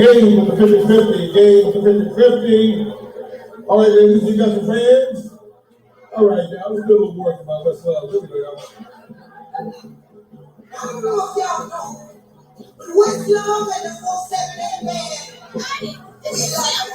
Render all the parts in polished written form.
Game with the 50-50. Game with the 50-50. All right, ladies, you got your fans? All right, now let's do a little work about let's here we go, y'all. I don't know if y'all know, but Westlove and the 478 band. It's like,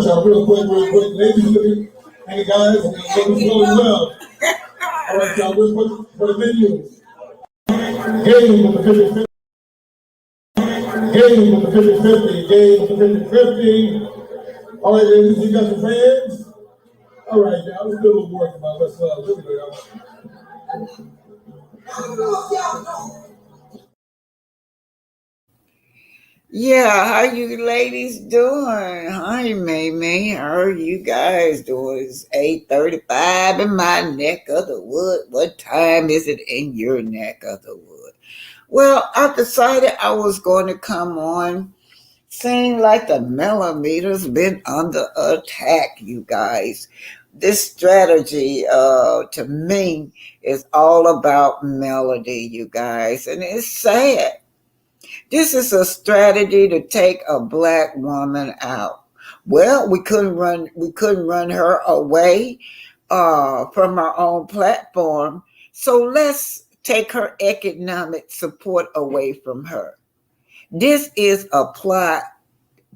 y'all, real quick. Ladies, look at, hey guys, ladies, going well. All right, y'all, real quick for the menu. Game with the 50-50. Game with the 50-50. Game with the 50-50. All right, ladies, you got your fans? All right, now let's do a little work about let's here we go, y'all. I don't know if y'all know. Yeah, how you ladies doing? Hi, May. How are you guys doing? It's 8:35 in my neck of the wood. What time is it in your neck of the wood? Well, I decided I was going to come on. Seeing like the millimeter's been under attack, you guys. This strategy, to me, is all about melody, you guys, and it's sad. This is a strategy to take a black woman out. Well, we couldn't run her away from our own platform. So let's take her economic support away from her. This is a plot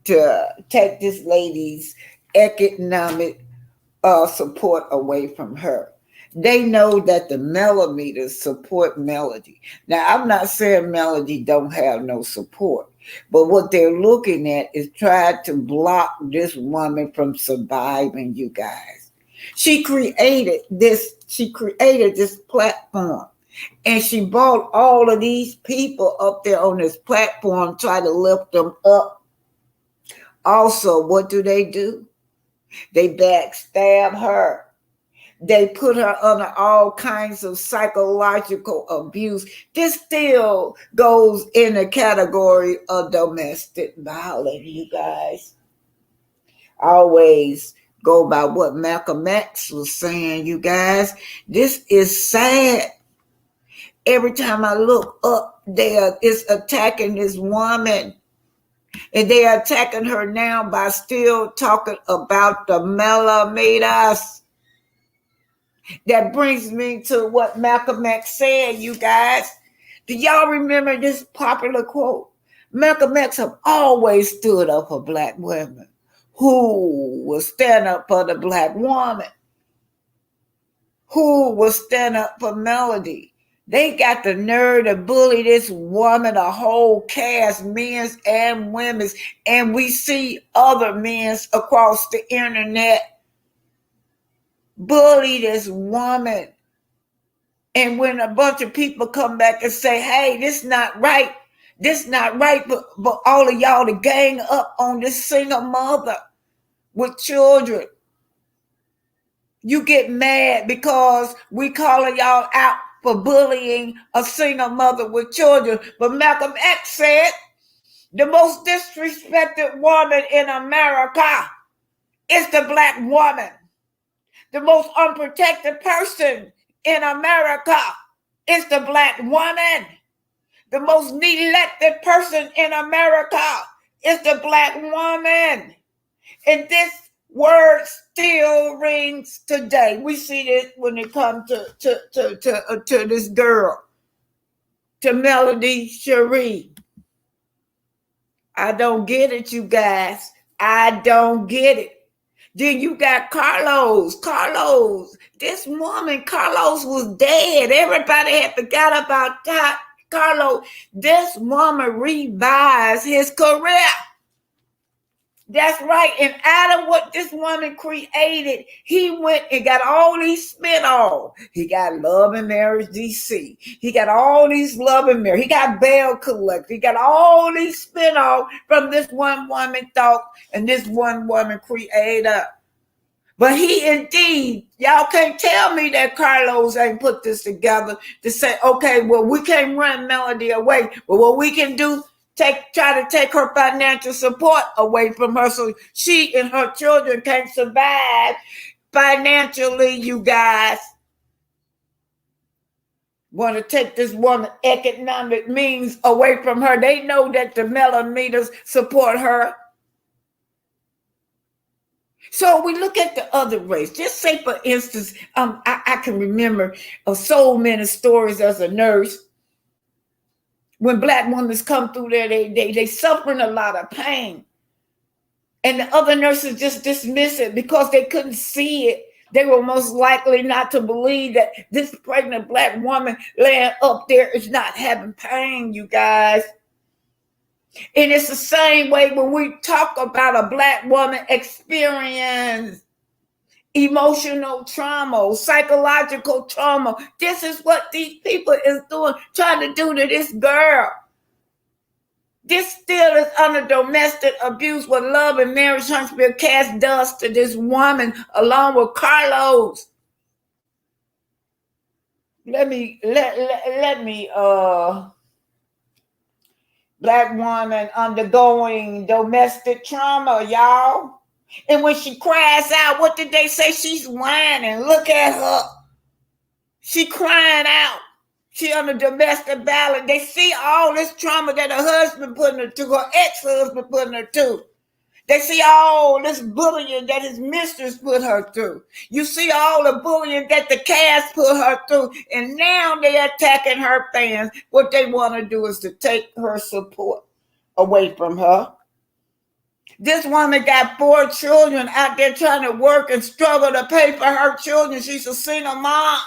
to take this lady's economic support away from her. They know that the millimeters support melody. Now, I'm not saying melody don't have no support, but what they're looking at is trying to block this woman from surviving, you guys. She created this platform, and she brought all of these people up there on this platform, try to lift them up. Also, what do? They backstab her. They put her under all kinds of psychological abuse. This still goes in the category of domestic violence, you guys. I always go by what Malcolm X was saying, you guys. This is sad. Every time I look up there, it's attacking this woman. And they are attacking her now by still talking about the millimeters. That brings me to what Malcolm X said, you guys. Do y'all remember this popular quote? Malcolm X have always stood up for black women. Who will stand up for the black woman? Who will stand up for melody? They got the nerve to bully this woman, a whole cast, men's and women's, and we see other men's across the internet bully this woman. And when a bunch of people come back and say, hey, this not right, but all of y'all to gang up on this single mother with children. You get mad because we calling y'all out for bullying a single mother with children. But Malcolm X said the most disrespected woman in America is the black woman. The most unprotected person in America is the black woman. The most neglected person in America is the black woman. And this word still rings today. We see this when it comes to this girl, to Melody Cherie. I don't get it, you guys. I don't get it. Then you got Carlos. This woman, Carlos, was dead. Everybody had forgot about that. Carlos. This woman revised his career. That's right. And out of what this woman created, he went and got all these spin-offs. He got Love and Marriage DC. He got all these Love and Marriage. He got Bell Collector. He got all these spin-offs from this one woman thought and this one woman creator. But he indeed, y'all can't tell me that Carlos ain't put this together to say, okay, well, we can't run Melody away. But what we can do, try to take her financial support away from her so she and her children can survive financially, you guys. Want to take this woman economic means away from her. They know that the millimeters support her. So we look at the other race. Just say, for instance, I can remember so many stories as a nurse. When black women come through there, they suffering a lot of pain. And the other nurses just dismiss it because they couldn't see it. They were most likely not to believe that this pregnant black woman laying up there is not having pain, you guys. And it's the same way when we talk about a black woman experience emotional trauma, psychological trauma. This is what these people is doing, trying to do to this girl. This still is under domestic abuse where love and marriage Huntsville cast dust to this woman along with Carlos. Let me black woman undergoing domestic trauma, y'all. And when she cries out, what did they say? She's whining. Look at her. She crying out. She under domestic violence. They see all this trauma that her husband putting her through, her ex-husband putting her through. They see all this bullying that his mistress put her through. You see all the bullying that the cast put her through. And now they're attacking her fans. What they want to do is to take her support away from her. This woman got 4 children out there trying to work and struggle to pay for her children. She's a single mom.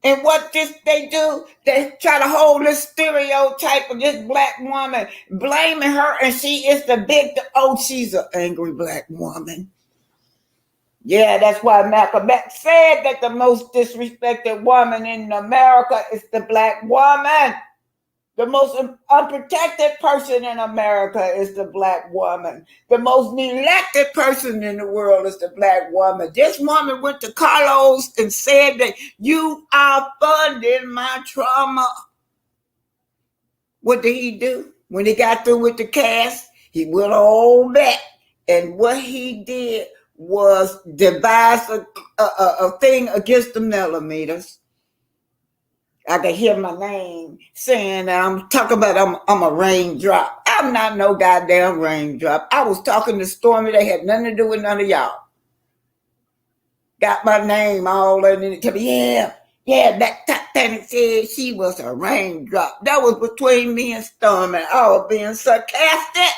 And what they do, they try to hold this stereotype of this black woman, blaming her, and she is the victim. Oh, she's an angry black woman. Yeah, that's why Malcolm X said that the most disrespected woman in America is the black woman. The most unprotected person in America is the black woman. The most neglected person in the world is the black woman. This woman went to Carlos and said that you are funding my trauma. What did he do? When he got through with the cast, he went on back. And what he did was devise a thing against the millimeters. I could hear my name saying that I'm talking about I'm a raindrop. I'm not no goddamn raindrop. I was talking to Stormy. They had nothing to do with none of y'all. Got my name all in it. Yeah, that Titanic said she was a raindrop. That was between me and Stormy. I was being sarcastic.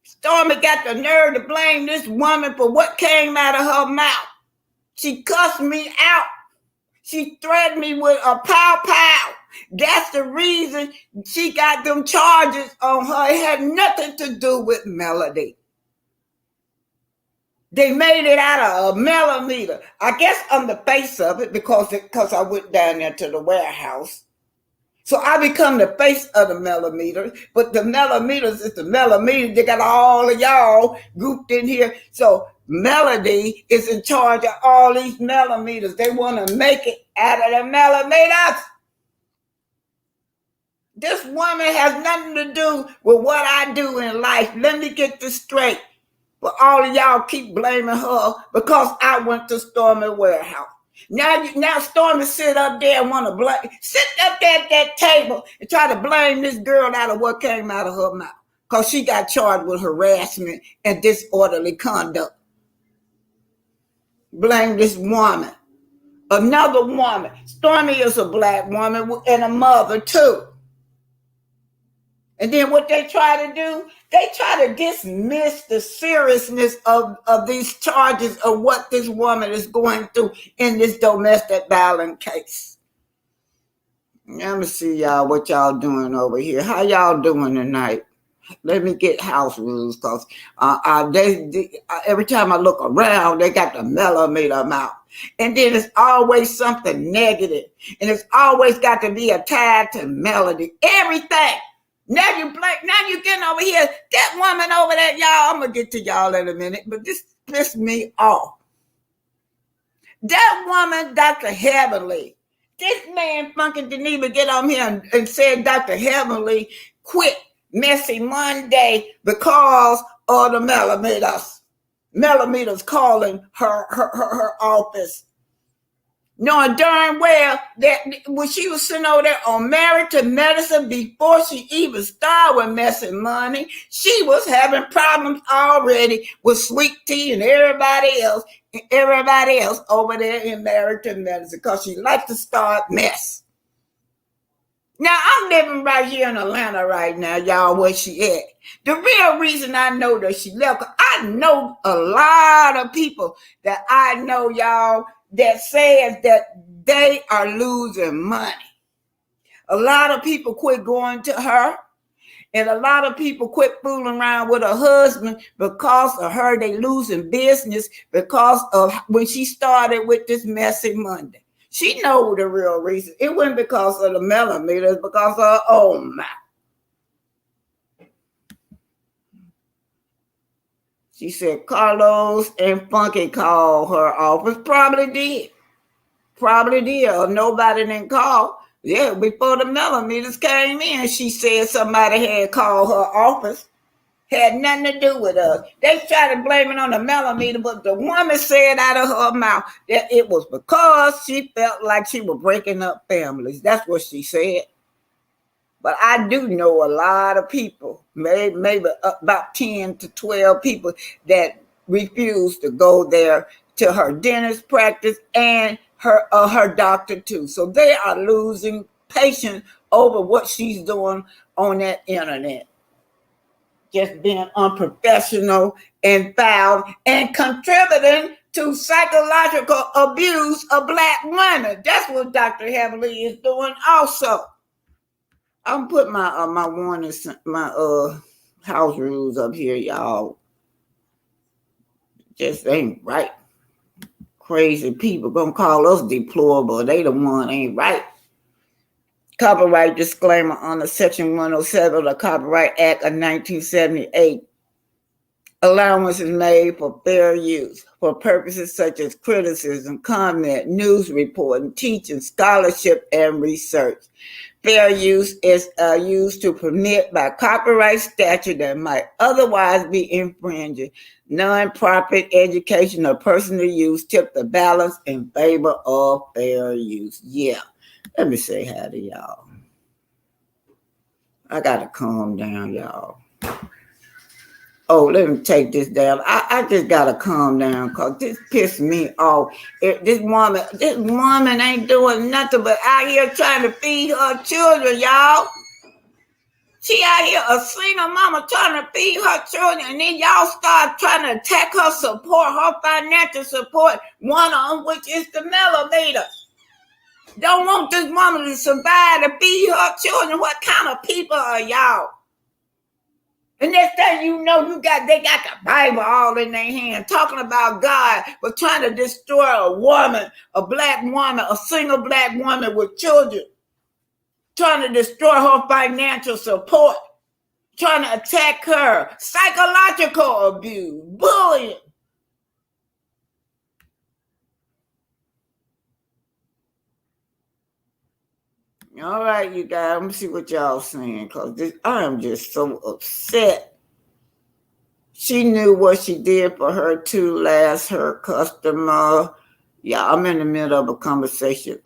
Stormy got the nerve to blame this woman for what came out of her mouth. She cussed me out. She threatened me with a pow. That's the reason she got them charges on her. It had nothing to do with Melody. They made it out of a melometer. I guess I'm the face of it because I went down there to the warehouse. So I become the face of the melometer, but the millimeters is the millimeter. They got all of y'all grouped in here. So Melody is in charge of all these millimeters. They want to make it out of the millimeters. This woman has nothing to do with what I do in life. Let me get this straight. But all of y'all keep blaming her because I went to Stormy warehouse. Now Stormy sit up there and want to sit up there at that table and try to blame this girl out of what came out of her mouth because she got charged with harassment and disorderly conduct. Blame this woman. Another woman. Stormy is a black woman and a mother too. And then what they try to do, they try to dismiss the seriousness of these charges of what this woman is going through in this domestic violence case. Let me see y'all, what y'all doing over here. How y'all doing tonight? Let me get house rules because every time I look around, they got the millimeter mouth. And then it's always something negative. And it's always got to be tied to Melody. Everything. Now you getting over here. That woman over there, y'all, I'm going to get to y'all in a minute, but this pissed me off. That woman, Dr. Heavenly, this man fucking didn't even get on here and said Dr. Heavenly quit Messy Monday because of the millimeters. Millimeters calling her office. Knowing darn well that when she was sitting over there on Married to Medicine before she even started with Messy Money, she was having problems already with Sweet Tea and everybody else over there in Married to Medicine because she likes to start mess. Now, I'm living right here in Atlanta right now, y'all, where she at. The real reason I know that she left, I know a lot of people that I know, y'all, that says that they are losing money. A lot of people quit going to her, and a lot of people quit fooling around with her husband because of her. They losing business because of when she started with this Messy Monday. She know the real reason. It wasn't because of the millimeters, because of her own mouth. She said Carlos and Funky called her office. Probably did. Or nobody didn't call. Yeah, before the melometers came in, she said somebody had called her office. Had nothing to do with us. They tried to blame it on the melometer, but the woman said out of her mouth that it was because she felt like she was breaking up families. That's what she said. But I do know a lot of people, maybe about 10 to 12 people that refuse to go there to her dentist practice and her doctor too. So they are losing patience over what she's doing on that internet. Just being unprofessional and foul and contributing to psychological abuse of Black women. That's what Dr. Heavenly is doing also. I'm putting my warnings, my house rules up here, y'all. Just ain't right. Crazy people gonna call us deplorable. They the one ain't right. Copyright disclaimer under Section 107 of the Copyright Act of 1978. Allowance is made for fair use for purposes such as criticism, comment, news reporting, teaching, scholarship, and research. Fair use is used to permit by copyright statute that might otherwise be infringing. Non-profit, education, or personal use tip the balance in favor of fair use. Yeah, let me say hi to y'all. I gotta calm down, y'all. Oh, let me take this down. I just gotta calm down because this pissed me off. This woman ain't doing nothing but out here trying to feed her children, y'all. She out here a single mama trying to feed her children, and then y'all start trying to attack her support, her financial support, one of them, which is the melometer. Don't want this woman to survive to feed her children. What kind of people are y'all? And next thing you know, they got the Bible all in their hand, talking about God, but trying to destroy a woman, a Black woman, a single Black woman with children, trying to destroy her financial support, trying to attack her, psychological abuse, bullying. All right, you guys, let me see what y'all saying, because I am just so upset. She knew what she did for her two last her customer. Yeah, I'm in the middle of a conversation.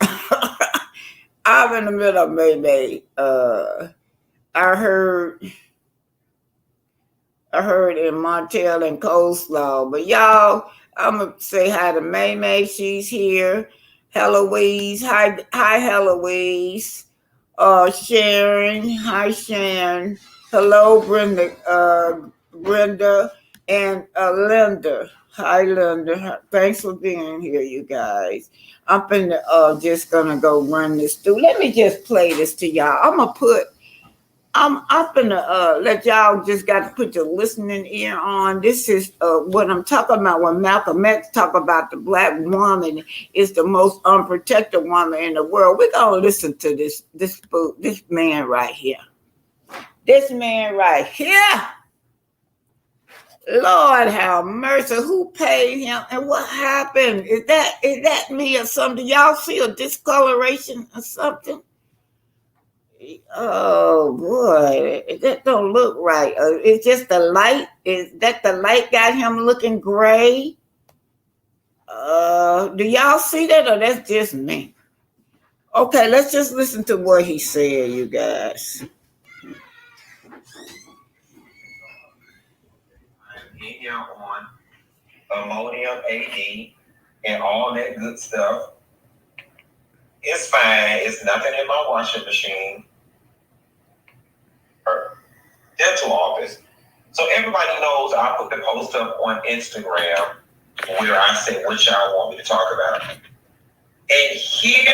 I'm in the middle of Mayday. I heard in Montel and Coleslaw, but y'all, I'm gonna say hi to May. She's here. Heloise, hi Heloise. Sharon, hi Sharon. Hello Brenda and Linda. Hi Linda. Thanks for being here, you guys. I'm just gonna go run this through. Let me just play this to y'all. I'm gonna let y'all just got to put your listening ear on. This is what I'm talking about when Malcolm X talk about the Black woman is the most unprotected woman in the world. We're gonna listen to this man right here. This man right here. Lord have mercy. Who paid him and what happened? Is that me or something? Y'all see a discoloration or something? Oh boy, that don't look right. It's just the light. Is that the light got him looking gray? Do y'all see that, or that's just me? Okay, let's just listen to what he said, you guys. I'm here on ammonium AD and all that good stuff. It's fine. It's nothing in my washing machine. Dental office. So everybody knows I put the post up on Instagram where I say what y'all want me to talk about. And here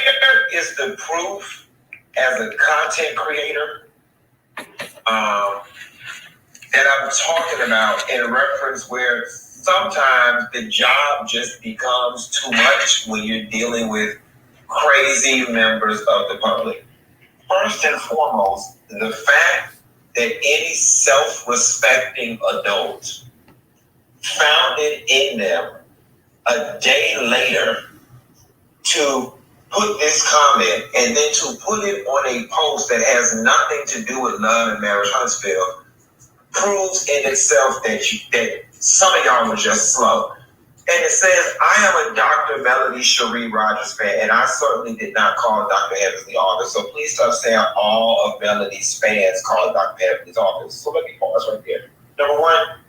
is the proof as a content creator that I'm talking about in reference where sometimes the job just becomes too much when you're dealing with crazy members of the public. First and foremost, the fact that any self-respecting adult found it in them a day later to put this comment and then to put it on a post that has nothing to do with love and marriage Huntsville proves in itself that some of y'all were just slow. And it says, I am a Dr. Melody Cherie Rogers fan, and I certainly did not call Dr. Heavenly office. So please stop saying all of Melody's fans call Dr. Heavenly's office. So let me pause right there. Number one,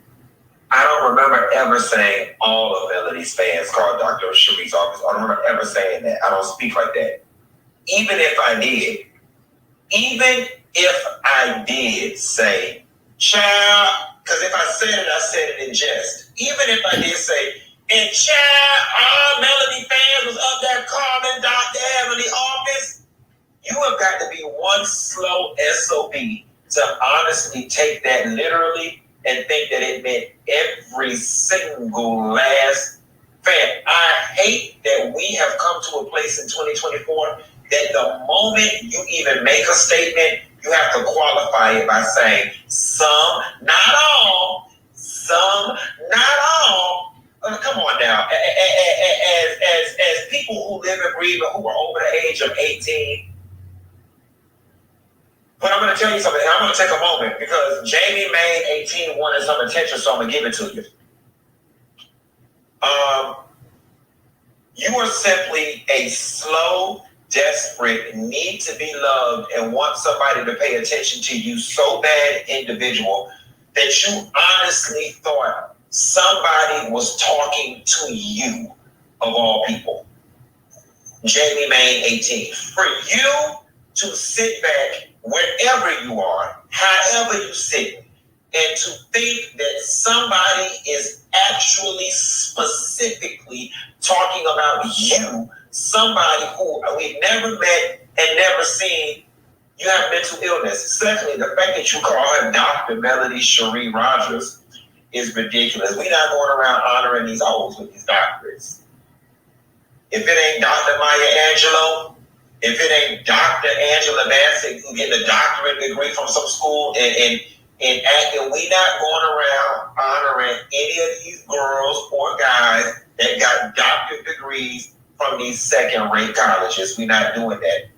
I don't remember ever saying all of Melody's fans call Dr. Cherie's office. I don't remember ever saying that. I don't speak like that. Even if I did say, child, because if I said it in jest. Even if I did say, and child, all Melody fans was up there calling Dr. Heavenly office, you have got to be one slow SOB to honestly take that literally and think that it meant every single last fan. I hate that we have come to a place in 2024 that the moment you even make a statement, you have to qualify it by saying some, not all, some, not all. Come on now. As people who live and breathe and who are over the age of 18. But I'm going to tell you something. I'm going to take a moment because Jamie Main 18 wanted some attention, so I'm going to give it to you. You are simply a slow, desperate, need to be loved and want somebody to pay attention to you so bad individual that you honestly thought somebody was talking to you, of all people. Jamie Main 18. For you to sit back wherever you are, however you sit, and to think that somebody is actually specifically talking about you, somebody who we've never met and never seen, you have mental illness. Secondly, the fact that you call her Dr. Melody Cherie Rogers is ridiculous. We're not going around honoring these hoes with these doctorates. If it ain't Dr. Maya Angelou, if it ain't Dr. Angela Bassett who getting a doctorate degree from some school and acting, we not going around honoring any of these girls or guys that got doctorate degrees from these second-rate colleges. We're not doing that.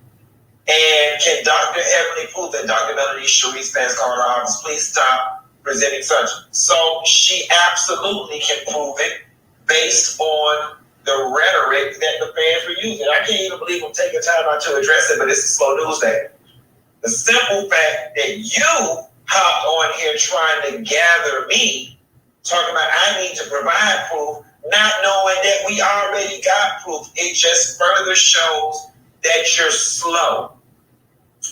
And can Dr. Heavenly prove that Dr. Melody Cherie's fans called her office? Please stop presenting such. So she absolutely can prove it based on the rhetoric that the fans were using. I can't even believe I'm taking time out to address it, but it's a slow news day. The simple fact that you hopped on here trying to gather me, talking about I need to provide proof, not knowing that we already got proof, it just further shows that you're slow.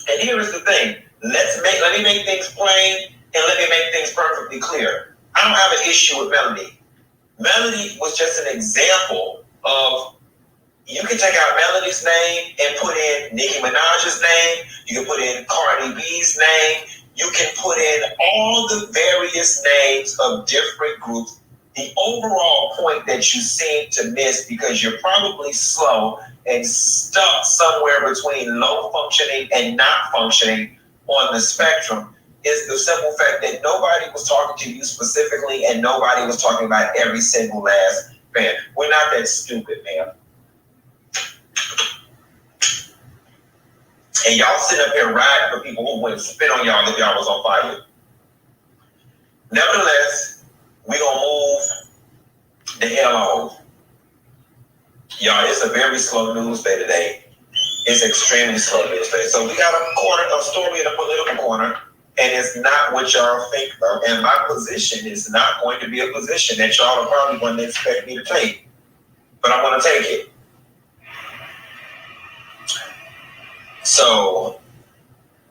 And here is the thing. Let me make things plain and let me make things perfectly clear. I don't have an issue with Melody. Melody was just an example of, you can take out Melody's name and put in Nicki Minaj's name. You can put in Cardi B's name. You can put in all the various names of different groups. The overall point that you seem to miss, because you're probably slow and stuck somewhere between low functioning and not functioning on the spectrum, is the simple fact that nobody was talking to you specifically and nobody was talking about every single last fan. We're not that stupid, man. And y'all sit up here riding for people who wouldn't spit on y'all if y'all was on fire. Nevertheless, we're going to move the hell on. Y'all, it's a very slow news day today. It's extremely slow news day. So we got a story in the political corner, and it's not what y'all think of. And my position is not going to be a position that y'all are probably going to expect me to take. But I'm going to take it. So,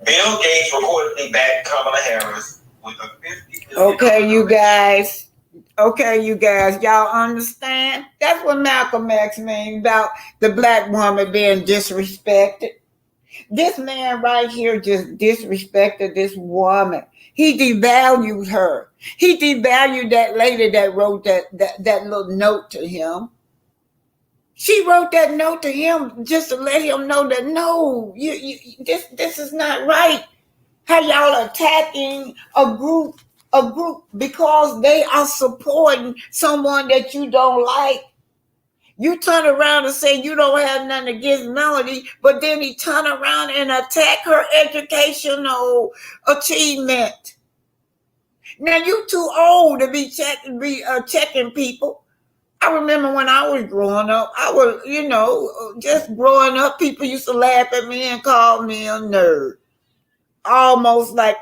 Bill Gates reportedly backed Kamala Harris with a $50 million. Okay, you guys, y'all understand? That's what Malcolm X means about the black woman being disrespected. This man right here just disrespected this woman. He devalued her. He devalued that lady that wrote that little note to him. She wrote that note to him just to let him know that no, this is not right. How y'all attacking a group a group because they are supporting someone that you don't like. You turn around and say you don't have nothing against Melody, but then he turn around and attack her educational achievement. Now you too old to be checking people. I remember when I was growing up, I was, just growing up, people used to laugh at me and call me a nerd. Almost like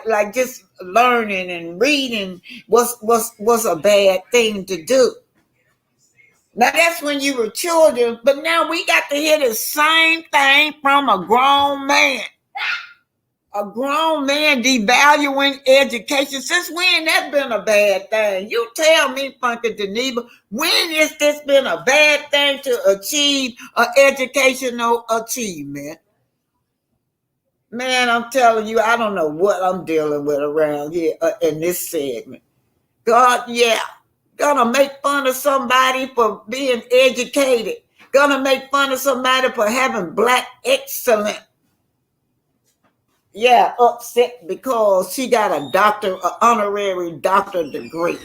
like just learning and reading was a bad thing to do. Now that's when you were children, but now we got to hear the same thing from a grown man. A grown man devaluing education. Since when that been a bad thing? You tell me, Funky Geneva, when has this been a bad thing to achieve an educational achievement? Man, I'm telling you, I don't know what I'm dealing with around here in this segment. God, yeah, gonna make fun of somebody for being educated. Gonna make fun of somebody for having black excellence. Yeah, upset because she got an honorary doctor degree.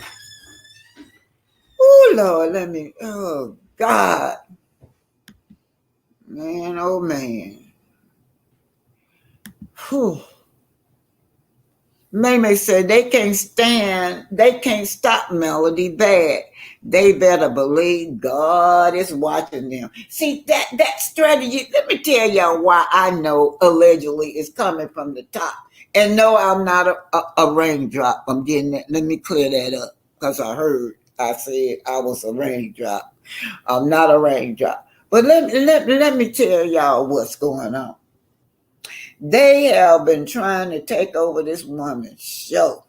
Oh Lord, oh God. Man, oh man. Whew. May said they can't stop Melody bad. They better believe God is watching them. See, that strategy, let me tell y'all why I know allegedly is coming from the top. And no, I'm not a raindrop. I'm getting that. Let me clear that up because I said I was a raindrop. I'm not a raindrop. But let me tell y'all what's going on. They have been trying to take over this woman's show.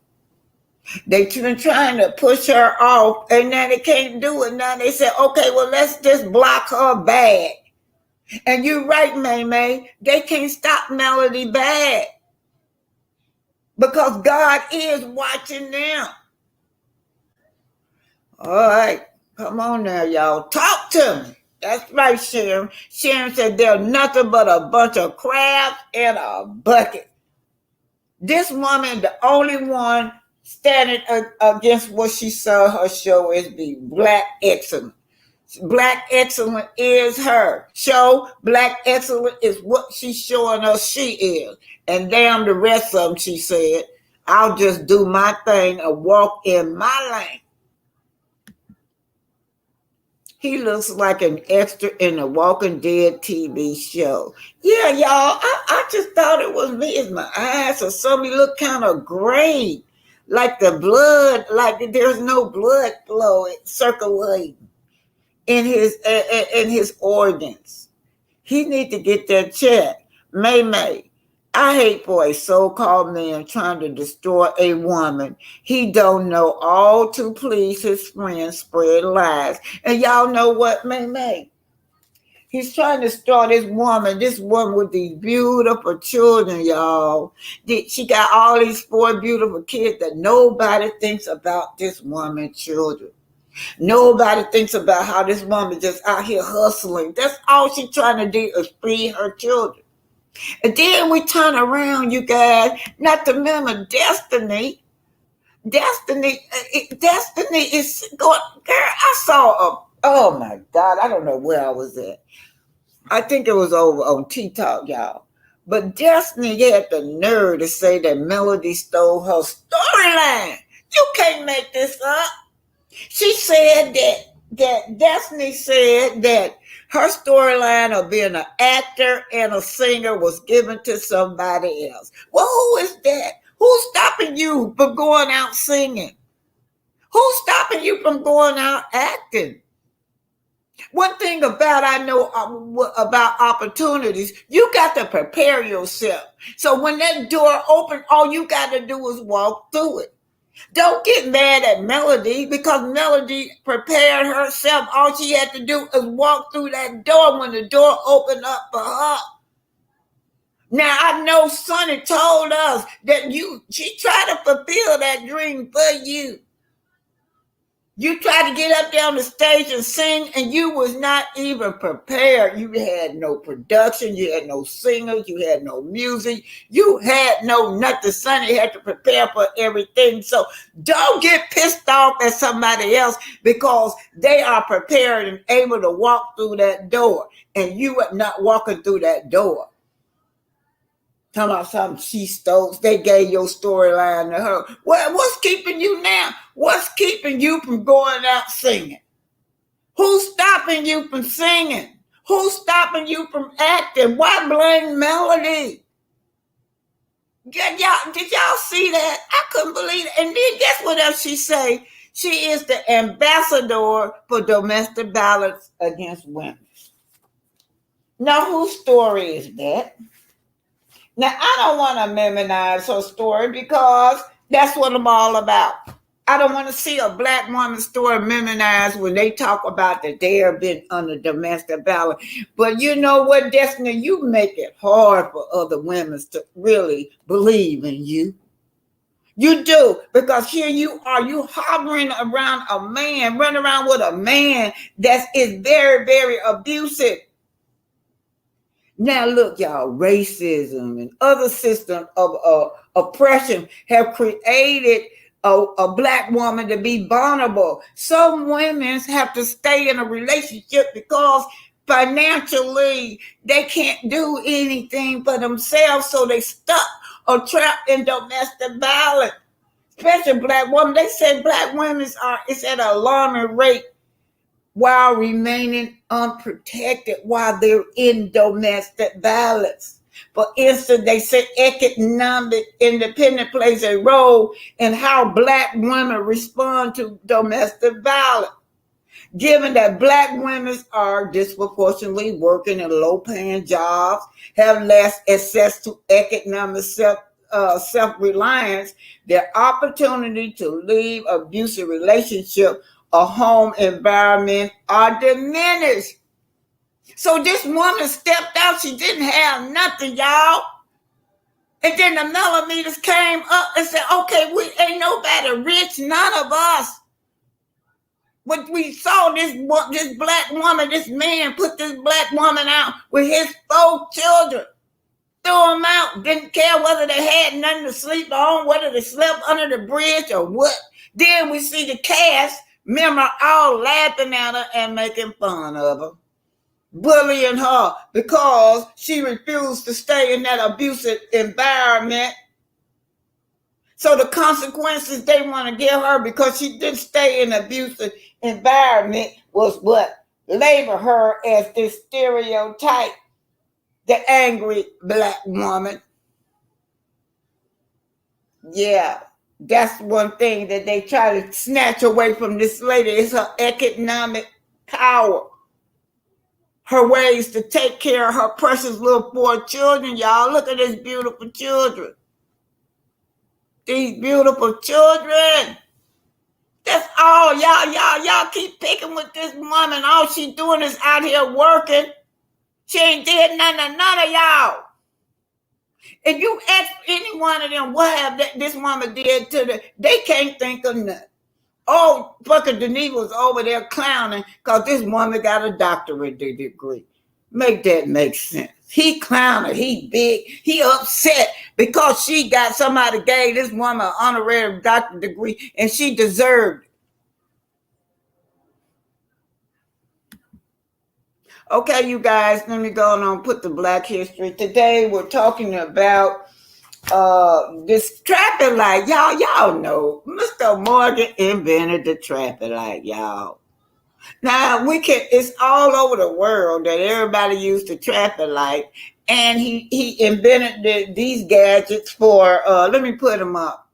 They've been trying to push her off, and now they can't do it. Now they said, okay, well, let's just block her bag. And you're right, May. They can't stop Melody bad because God is watching them. All right, come on now, y'all. Talk to me. That's right, Sharon. Sharon said they're nothing but a bunch of crabs in a bucket. This woman, the only one standing against what she saw her show is be black excellence. Black excellence is her show. Black excellence is what she's showing us she is. And damn the rest of them, she said, I'll just do my thing and walk in my lane. He looks like an extra in a Walking Dead TV show. Yeah, y'all, I just thought it was me. Is my eyes or something look kind of gray? Like the blood, like there's no blood flow circulating in his organs. He need to get that checked. May. I hate for a so-called man trying to destroy a woman he don't know, all to please his friends, spread lies. And y'all know what, May? He's trying to start this woman with these beautiful children, y'all. She got all these 4 beautiful kids that nobody thinks about this woman's children. Nobody thinks about how this woman just out here hustling. That's all she's trying to do is feed her children. And then we turn around, you guys, not to remember Destiny. Destiny is going, girl, I saw oh my God, I don't know where I was at. I think it was over on T-Talk, y'all. But Destiny had the nerve to say that Melody stole her storyline. You can't make this up. She said that Destiny said that her storyline of being an actor and a singer was given to somebody else. Well, who is that? Who's stopping you from going out singing? Who's stopping you from going out acting? One thing I know about opportunities, you got to prepare yourself. So when that door opens, all you got to do is walk through it. Don't get mad at Melody because Melody prepared herself. All she had to do is walk through that door when the door opened up for her. Now, I know Sonny told us that she tried to fulfill that dream for you. You tried to get up there on the stage and sing, and you was not even prepared. You had no production, you had no singers, you had no music, you had no nothing. Sonny had to prepare for everything. So don't get pissed off at somebody else because they are prepared and able to walk through that door, and you are not walking through that door. Talking about something she stole. They gave your storyline to her. Well, what's keeping you now? What's keeping you from going out singing? Who's stopping you from singing? Who's stopping you from acting? Why blame Melody? Did y'all see that? I couldn't believe it. And then guess what else she say? She is the ambassador for domestic violence against women. Now, whose story is that? Now, I don't want to memorize her story because that's what I'm all about. I don't want to see a black woman's story memorized when they talk about that they have been under domestic violence. But you know what, Destiny? You make it hard for other women to really believe in you. You do, because here you are, you hovering around a man, running around with a man that is very, very abusive. Now, look, y'all, racism and other systems of oppression have created a black woman to be vulnerable. Some women have to stay in a relationship because financially they can't do anything for themselves, so they stuck or trapped in domestic violence. Especially black women. They say black women it's at an alarming rate while remaining unprotected while they're in domestic violence. For instance, they say economic independence plays a role in how black women respond to domestic violence. Given that black women are disproportionately working in low-paying jobs, have less access to economic self-reliance, their opportunity to leave abusive relationship or home environment are diminished. So this woman stepped out. She didn't have nothing, y'all. And then the millimeters came up and said, okay, we ain't nobody rich, none of us. But we saw this black woman, this man put this black woman out with his 4 children. Threw them out, didn't care whether they had nothing to sleep on, whether they slept under the bridge or what. Then we see the cast member all laughing at her and making fun of her, bullying her because she refused to stay in that abusive environment. So the consequences they want to give her because she didn't stay in an abusive environment was what? Label her as this stereotype, the angry black woman. Yeah, that's one thing that they try to snatch away from this lady is her economic power. Her ways to take care of her precious little 4 children, y'all. Look at these beautiful children. These beautiful children. That's all, y'all keep picking with this woman. All she doing is out here working. She ain't did none of y'all. If you ask any one of them what have this woman did to them, they can't think of nothing. Oh, fucking Denise was over there clowning because this woman got a doctorate degree. Make that make sense. He clowning, he big, he upset because she got somebody gave this woman an honorary doctorate degree and she deserved it. Okay, you guys, let me go on and put the Black History. Today we're talking about this traffic light. Y'all know Mr. Morgan invented the traffic light, y'all. Now it's all over the world that everybody used the traffic light, and he invented these gadgets for let me put them up.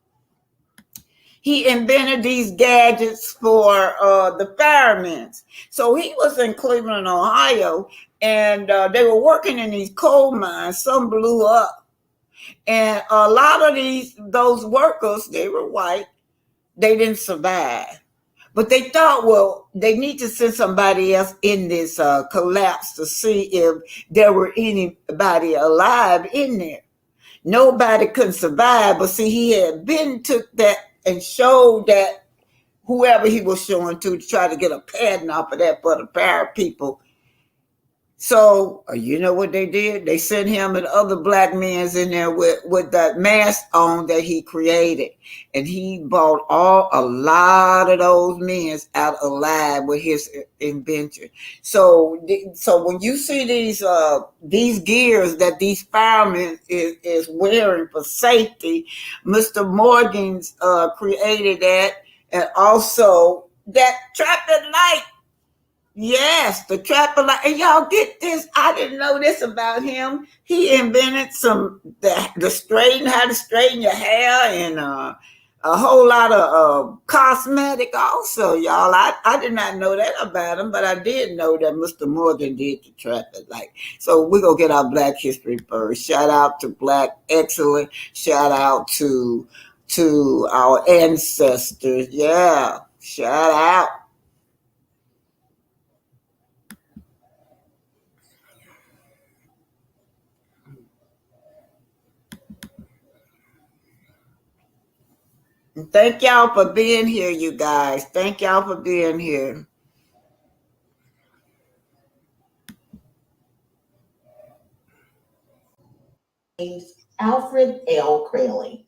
He invented these gadgets for the firemen. So he was in Cleveland, Ohio, and they were working in these coal mines. Some blew up. And a lot of those workers, they were white. They didn't survive. But they thought, well, they need to send somebody else in this collapse to see if there were anybody alive in there. Nobody could survive. But see, he had took that and showed that whoever he was showing to try to get a patent off of that for the power people. So you know what they did? They sent him and other black men in there with that mask on that he created, and he bought a lot of those men out alive with his invention. So when you see these gears that these firemen is wearing for safety, Mr. Morgan's created that, and also that traffic light. Yes, the trapper light. And y'all get this. I didn't know this about him. He invented how to straighten your hair and a whole lot of cosmetic also, y'all. I did not know that about him, but I did know that Mr. Morgan did the traffic light. So we're going to get our Black history first. Shout out to Black Excellence. Shout out to our ancestors. Yeah, shout out. Thank y'all for being here, you guys. Thank y'all for being here. Alfred L. Crayley.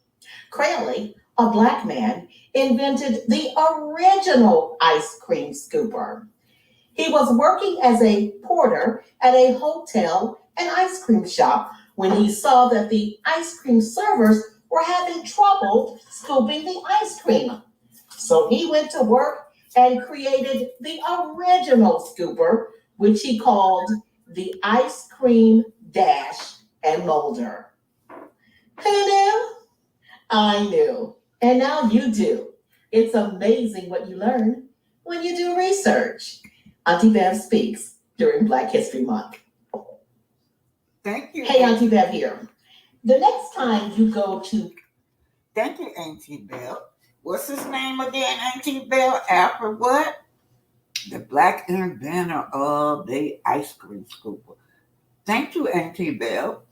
Crayley, a black man, invented the original ice cream scooper. He was working as a porter at a hotel and ice cream shop when he saw that the ice cream servers were having trouble scooping the ice cream. So he went to work and created the original scooper, which he called the ice cream dash and molder. Who knew? I knew. And now you do. It's amazing what you learn when you do research. Auntie Bev speaks during Black History Month. Thank you. Hey, Auntie Bev here. The next time you go to... Thank you, Auntie Bell. What's his name again, Auntie Bell? Alfred what? The black inventor of the ice cream scooper. Thank you, Auntie Bell.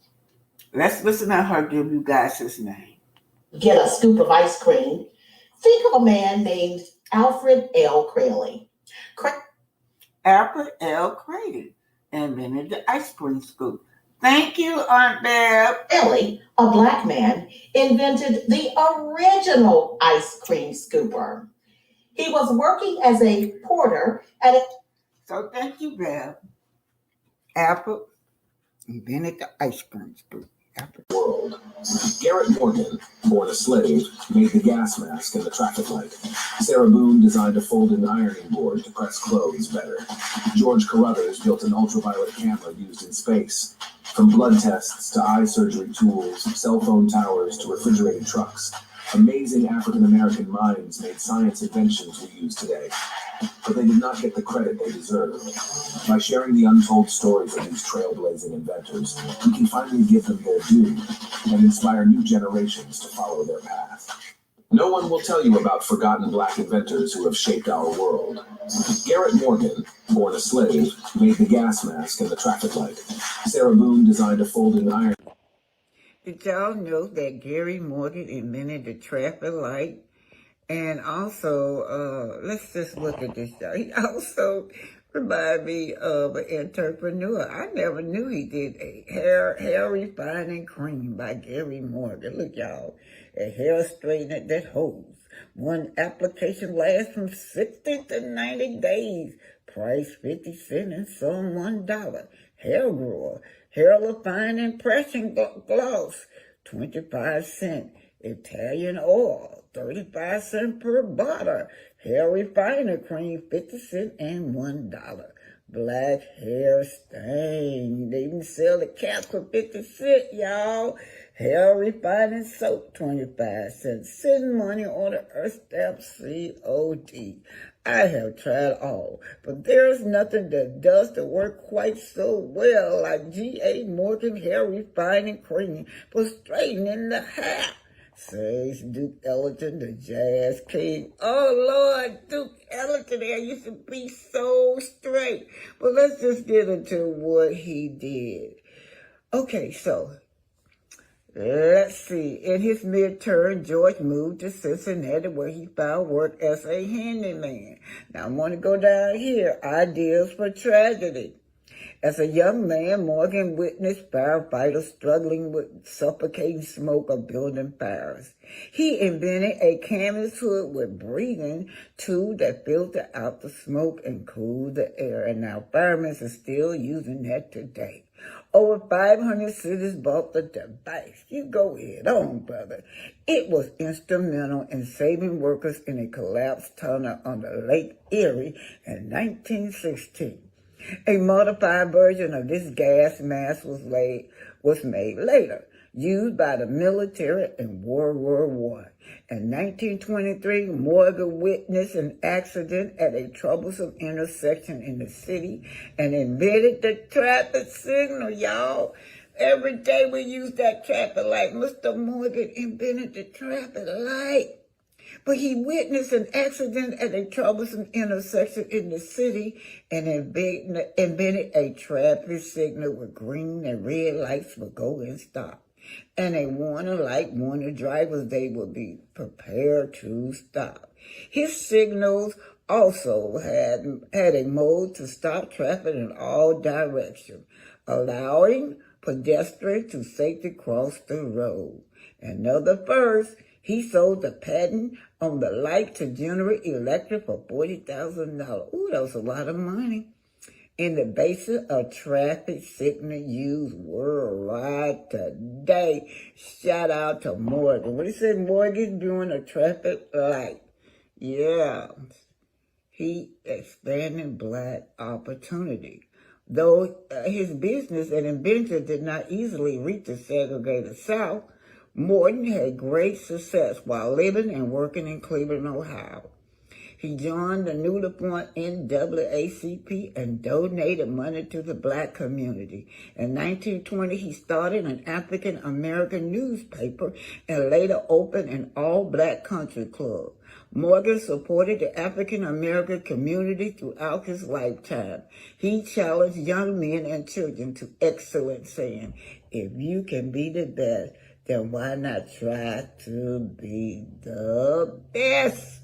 Let's listen to her give you guys his name. Get a scoop of ice cream. Think of a man named Alfred L. Crayley. Alfred L. Crayley invented the ice cream scoop. Thank you, Aunt Bev. Crayley, a black man, invented the original ice cream scooper. He was working as a porter at a... So thank you, Bev. Alfred invented the ice cream scoop. World. Garrett Morgan, born a slave, made the gas mask and the traffic light. Sarah Boone designed a folding ironing board to press clothes better. George Carruthers built an ultraviolet camera used in space. From blood tests to eye surgery tools, cell phone towers to refrigerated trucks, amazing African-American minds made science inventions we use today. But they did not get the credit they deserved. By sharing the untold stories of these trailblazing inventors, we can finally give them their due and inspire new generations to follow their path. No one will tell you about forgotten black inventors who have shaped our world. Garrett Morgan, born a slave, made the gas mask and the traffic light. Sarah Boone designed a folding iron. Did y'all know that Gary Morgan invented the traffic light? And also, let's just look at this guy. He also reminded me of an entrepreneur. I never knew he did a hair refining cream by Gary Morgan. Look, y'all, a hair straightener that holds. One application lasts from 60 to 90 days. Price 50 cents and some $1. Hair grower, hair refining pressing gloss, 25 cents. Italian oil, 35 cents per bottle. Hair refiner cream, 50 cents and $1. Black hair stain. They even sell the caps for 50 cents, y'all. Hair refining soap, 25 cents. Send money on the Earth Stamp COD. I have tried all, but there's nothing that does the work quite so well like G.A. Morgan hair refining cream for straightening the hair. Says Duke Ellington, the jazz king. Oh, Lord, Duke Ellington, there used to be so straight. But let's just get into what he did. Okay, so Let's see. In his midterm, George moved to Cincinnati where he found work as a handyman. Now I want to go down here. Ideas for tragedy. As a young man, Morgan witnessed firefighters struggling with suffocating smoke of building fires. He invented a canvas hood with breathing tube that filtered out the smoke and cooled the air, and now firemen are still using that today. Over 500 cities bought the device. You go ahead on, brother. It was instrumental in saving workers in a collapsed tunnel on the Lake Erie in 1916. A modified version of this gas mask was made later, used by the military in World War I. In 1923, Morgan witnessed an accident at a troublesome intersection in the city and invented the traffic signal, y'all. Every day we use that traffic light. Mr. Morgan invented the traffic light. But he witnessed an accident at a troublesome intersection in the city and invented a traffic signal where green and red lights would go and stop. And a warning light warned drivers they would be prepared to stop. His signals also had a mode to stop traffic in all directions, allowing pedestrians to safely cross the road. Another first, he sold the patent on the light to General Electric for $40,000. Ooh, that was a lot of money. In the basis of traffic signal used worldwide today. Shout out to Morgan. What he said, Morgan doing a traffic light. Yeah. He expanded black opportunity. Though his business and invention did not easily reach the segregated South, Morton had great success while living and working in Cleveland, Ohio. He joined the newly formed NAACP and donated money to the black community. In 1920, he started an African American newspaper and later opened an all-black country club. Morgan supported the African American community throughout his lifetime. He challenged young men and children to excellence, saying, "If you can be the best, then why not try to be the best?"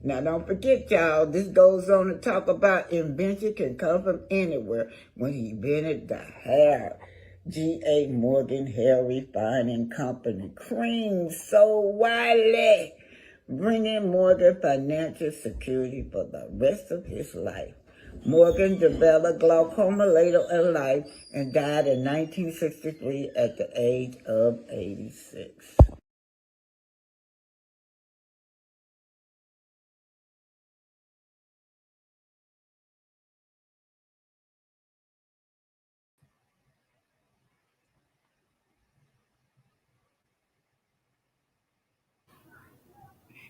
Now, don't forget, y'all, this goes on to talk about invention can come from anywhere when he invented the hair. G.A. Morgan Hair Refining Company. Cream so widely, bringing Morgan financial security for the rest of his life. Morgan developed glaucoma later in life and died in 1963 at the age of 86.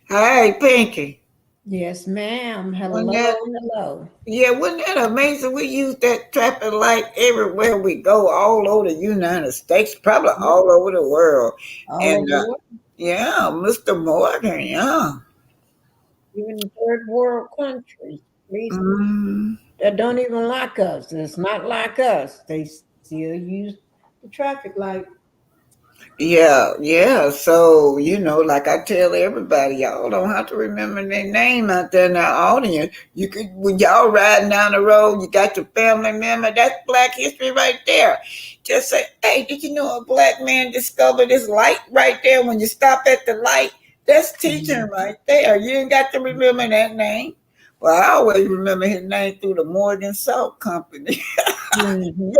Hey, Pinky. Yes, ma'am. Wasn't Hello, that, hello. yeah, wasn't that amazing? We use that traffic light everywhere we go, all over the United States, probably Yep, all over the world. all And over the world, yeah, Mr. Morgan, yeah. even third world countries, places Mm, that don't even like us. It's not like us. They still use the traffic light. yeah, yeah. So, like I tell everybody, y'all don't have to remember their name out there in our audience. You could, when y'all riding down the road, you got your family member, that's Black history right there. Just say, "Hey, did you know a black man discovered this light right there when you stop at the light?" That's teaching Mhm. right there. You ain't got to remember that name. Well, I always remember his name through the Morgan Salt Company. Mhm.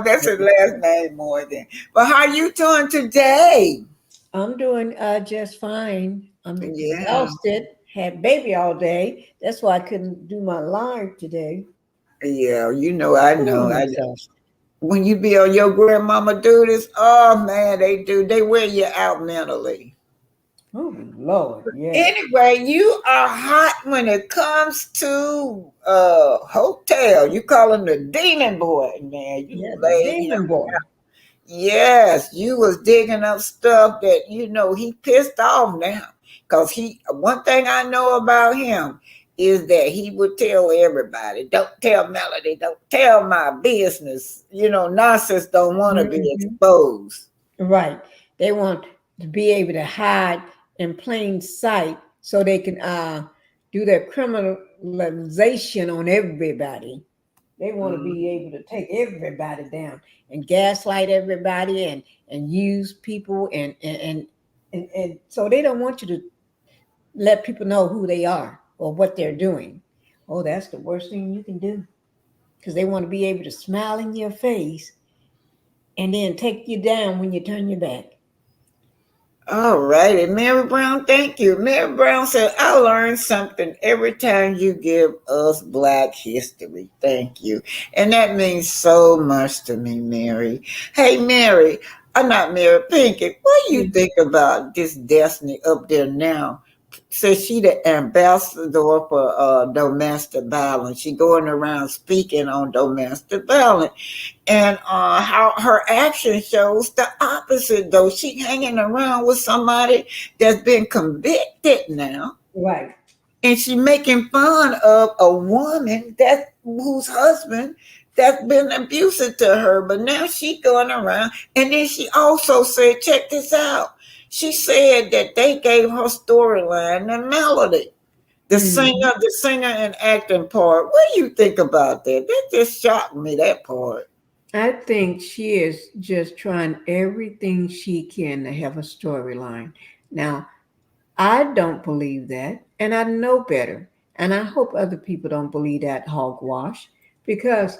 That's his last name, Morgan. But how you doing today? I'm doing just fine. I'm Yeah, exhausted. Had baby all day. That's why I couldn't do my live today. yeah. I Oh, know. I'm exhausted. When you be on your grandmama duties, oh man, they do. They wear you out mentally. Oh, Lord, yes. Anyway, you are hot when it comes to hotel. You call him the demon boy, man. You Yeah, the laid him. demon boy. Yes, you was digging up stuff that he pissed off now. Cause one thing I know about him is that he would tell everybody, "Don't tell Melody, don't tell my business." Nonsense don't want to be Mhm. exposed. Right. They want to be able to hide in plain sight so they can do their criminalization on everybody. They want to be able to take everybody down and gaslight everybody and use people and so they don't want you to let people know who they are or what they're doing. Oh, that's the worst thing you can do because they want to be able to smile in your face and then take you down when you turn your back. All righty, Mary Brown, thank you. Mary Brown said, I learn something every time you give us Black history. Thank you. And that means so much to me, Mary. Hey, Mary, I'm not Mary Pinkett. What do you think about this Destiny up there now? Says she the ambassador for domestic violence. She going around speaking on domestic violence. And how her action shows the opposite, though. She hanging around with somebody that's been convicted now, Right. and she making fun of a woman that whose husband that's been abusive to her. But now she going around, and then she also said, check this out. She said that they gave her storyline and melody. The singer and acting part. What do you think about that? That just shocked me, that part. I think she is just trying everything she can to have a storyline. Now, I don't believe that, and I know better. And I hope other people don't believe that hogwash because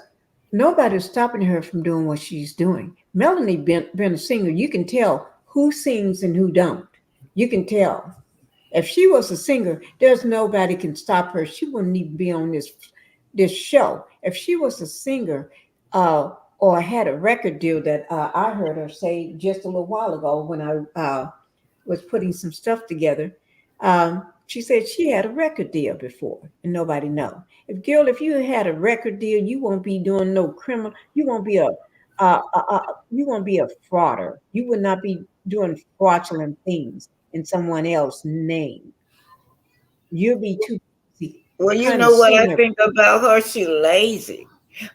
nobody's stopping her from doing what she's doing. Melanie been a singer. You can tell who sings and who don't. You can tell. If she was a singer, there's nobody can stop her. She wouldn't even be on this show. If she was a singer or had a record deal that I heard her say just a little while ago when I was putting some stuff together, she said she had a record deal before and nobody know. If you had a record deal, you won't be doing no criminal. You won't be a frauder. You would not be doing fraudulent things in someone else's name. You'll be too busy Well, you trying to know what I sing her. think about her? She lazy.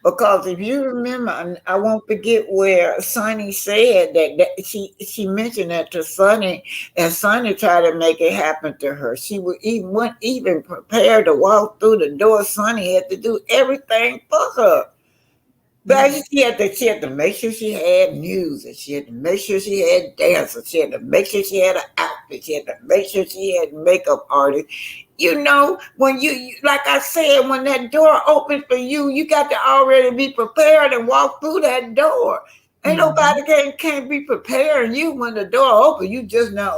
Because if you remember, I won't forget where Sonny said that she mentioned that to Sonny, and Sonny tried to make it happen to her. She wasn't even prepared to walk through the door. Sonny had to do everything for her. But she had to make sure she had music. She had to make sure she had dancers. She had to make sure she had an outfit. She had to make sure she had makeup artists. When like I said, when that door opens for you, you got to already be prepared and walk through that door. Ain't Mhm. nobody can't be preparing you when the door opens. You just now,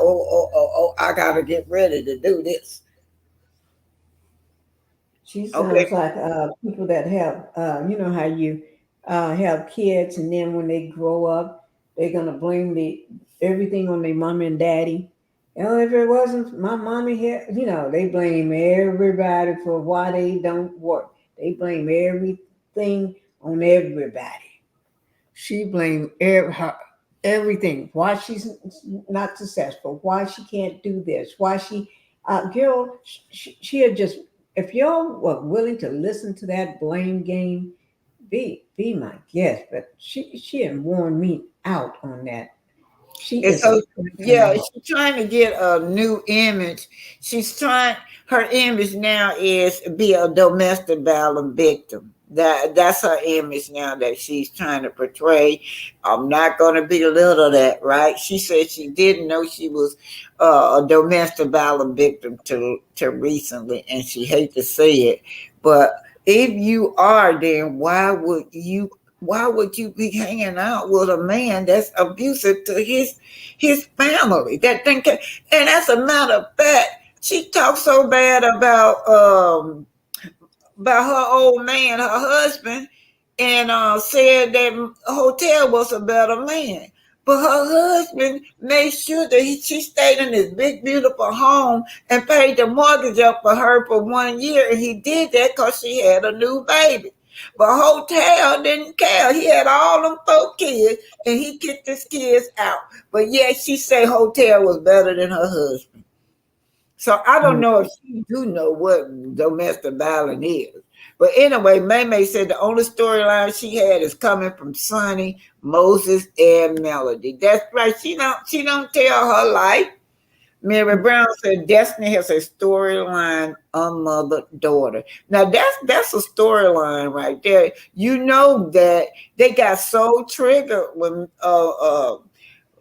I gotta get ready to do this. She Okay. sounds like people that have, you know, how you have kids, and then when they grow up, they're gonna blame the everything on their mommy and daddy. If it wasn't my mommy here, they blame everybody for why they don't work. They blame everything on everybody. She blamed everything. Why she's not successful. Why she can't do this. Why girl, she had just, if y'all were willing to listen to that blame game, be my guest. But she had worn me out on that. She And is a so, yeah, criminal. she's trying to get a new image. Her image now is be a domestic violence victim. That's her image now that she's trying to portray. I'm not going to belittle that, right? She said she didn't know she was a domestic violence victim to recently, and she hate to say it, but if you are, then why would you be hanging out with a man that's abusive to his family? And as a matter of fact, she talked so bad about her old man, her husband, and said that Hotel was a better man. But her husband made sure that she stayed in this big, beautiful home and paid the mortgage up for her for 1 year. And he did that because she had a new baby. But Hotel didn't care. He had all them 4 kids and he kicked his kids out. But yet she said Hotel was better than her husband. So I don't know if she do know what domestic violence is. But anyway, May said the only storyline she had is coming from Sonny, Moses, and Melody. That's right. She don't tell her life. Mary Brown said Destiny has a storyline on mother daughter. Now that's a storyline right there. You know that they got so triggered when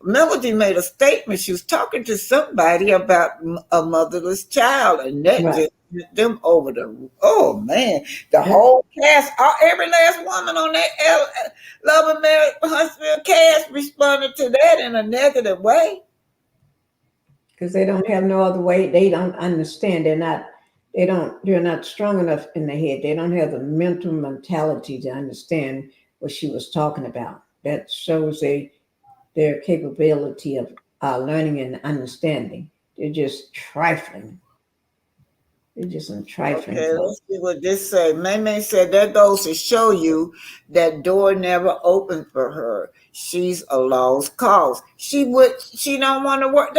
Melody made a statement. She was talking to somebody about a motherless child, and that Right. just sent them over the. Oh man, the Yeah. whole cast, every last woman on that Love and Mary Huntsville cast responded to that in a negative way. Because they don't have no other way. They don't understand. They're not strong enough in the head. They don't have the mental mentality to understand what she was talking about. That shows their capability of learning and understanding. They're just trifling. They're just some trifling Okay, folks. let's see what this say. May said that goes to show you that door never opened for her. She's a lost cause. She don't want to work.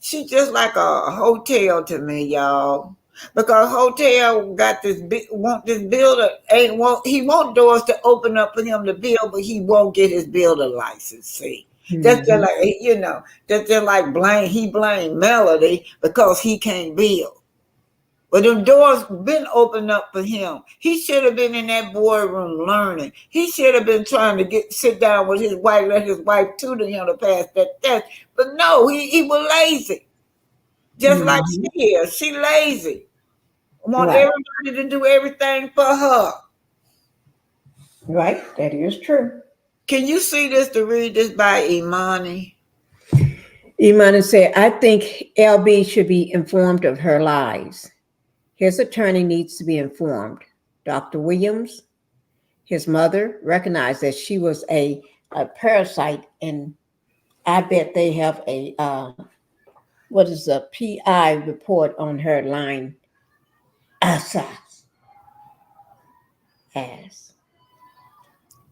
She just like a hotel to me, y'all. Because hotel got want this builder ain't want he want doors to open up for him to build, but he won't get his builder license. See, that's just Mhm. like that's just like he blamed Melody because he can't build. But them doors been opened up for him. He should have been in that boardroom learning. He should have been trying to sit down with his wife, let his wife tutor him to pass that test. But no, he was lazy. Just like Mhm. she is. She lazy. Want Right. everybody to do everything for her. Right. That is true. Can you see this to read this by Imani? Imani said, I think LB should be informed of her lies. His attorney needs to be informed. Dr. Williams, his mother, recognized that she was a parasite, and I bet they have what is a PI report on her line ass.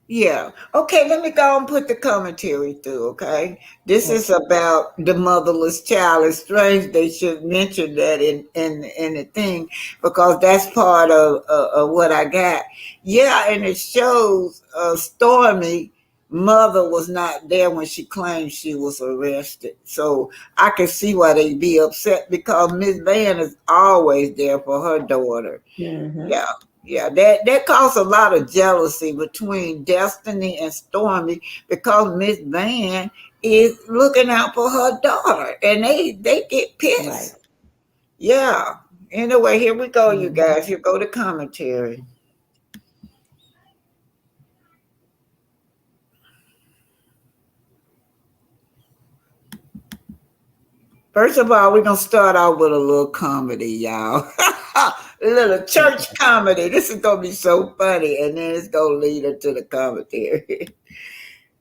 Yeah. Okay, let me go and put the commentary through, okay? This is about the motherless child. It's strange they should mention that in the thing because that's part of what I got. Yeah, and it shows Stormy mother was not there when she claimed she was arrested. So I can see why they'd be upset because Miss Van is always there for her daughter. Mm-hmm. Yeah, yeah, that caused a lot of jealousy between Destiny and Stormy because Miss Van is looking out for her daughter, and they get Right. pissed. Yeah. Anyway, here we go, you Mm-hmm. guys. Here go the commentary. First of all, we're gonna start out with a little comedy, y'all. A little church comedy. This is gonna be so funny, and then it's gonna lead into the commentary.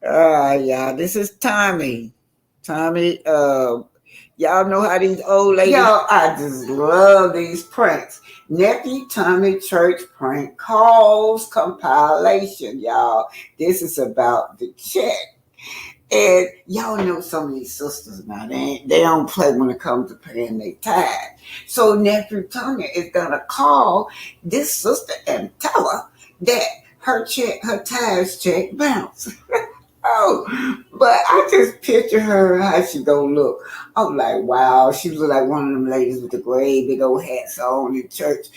Y'all, this is Tommy. Tommy, y'all know how these old ladies. Y'all, I just love these pranks. Nephew Tommy Church prank calls compilation, y'all. This is about the check. And y'all know some of these sisters now, they don't play when it comes to paying their tithe. So nephew Tommy is gonna call this sister and tell her that her tithes check bounced. Oh, but I just picture her how she gonna look. I'm like, wow, she look like one of them ladies with the gray big old hats on in church.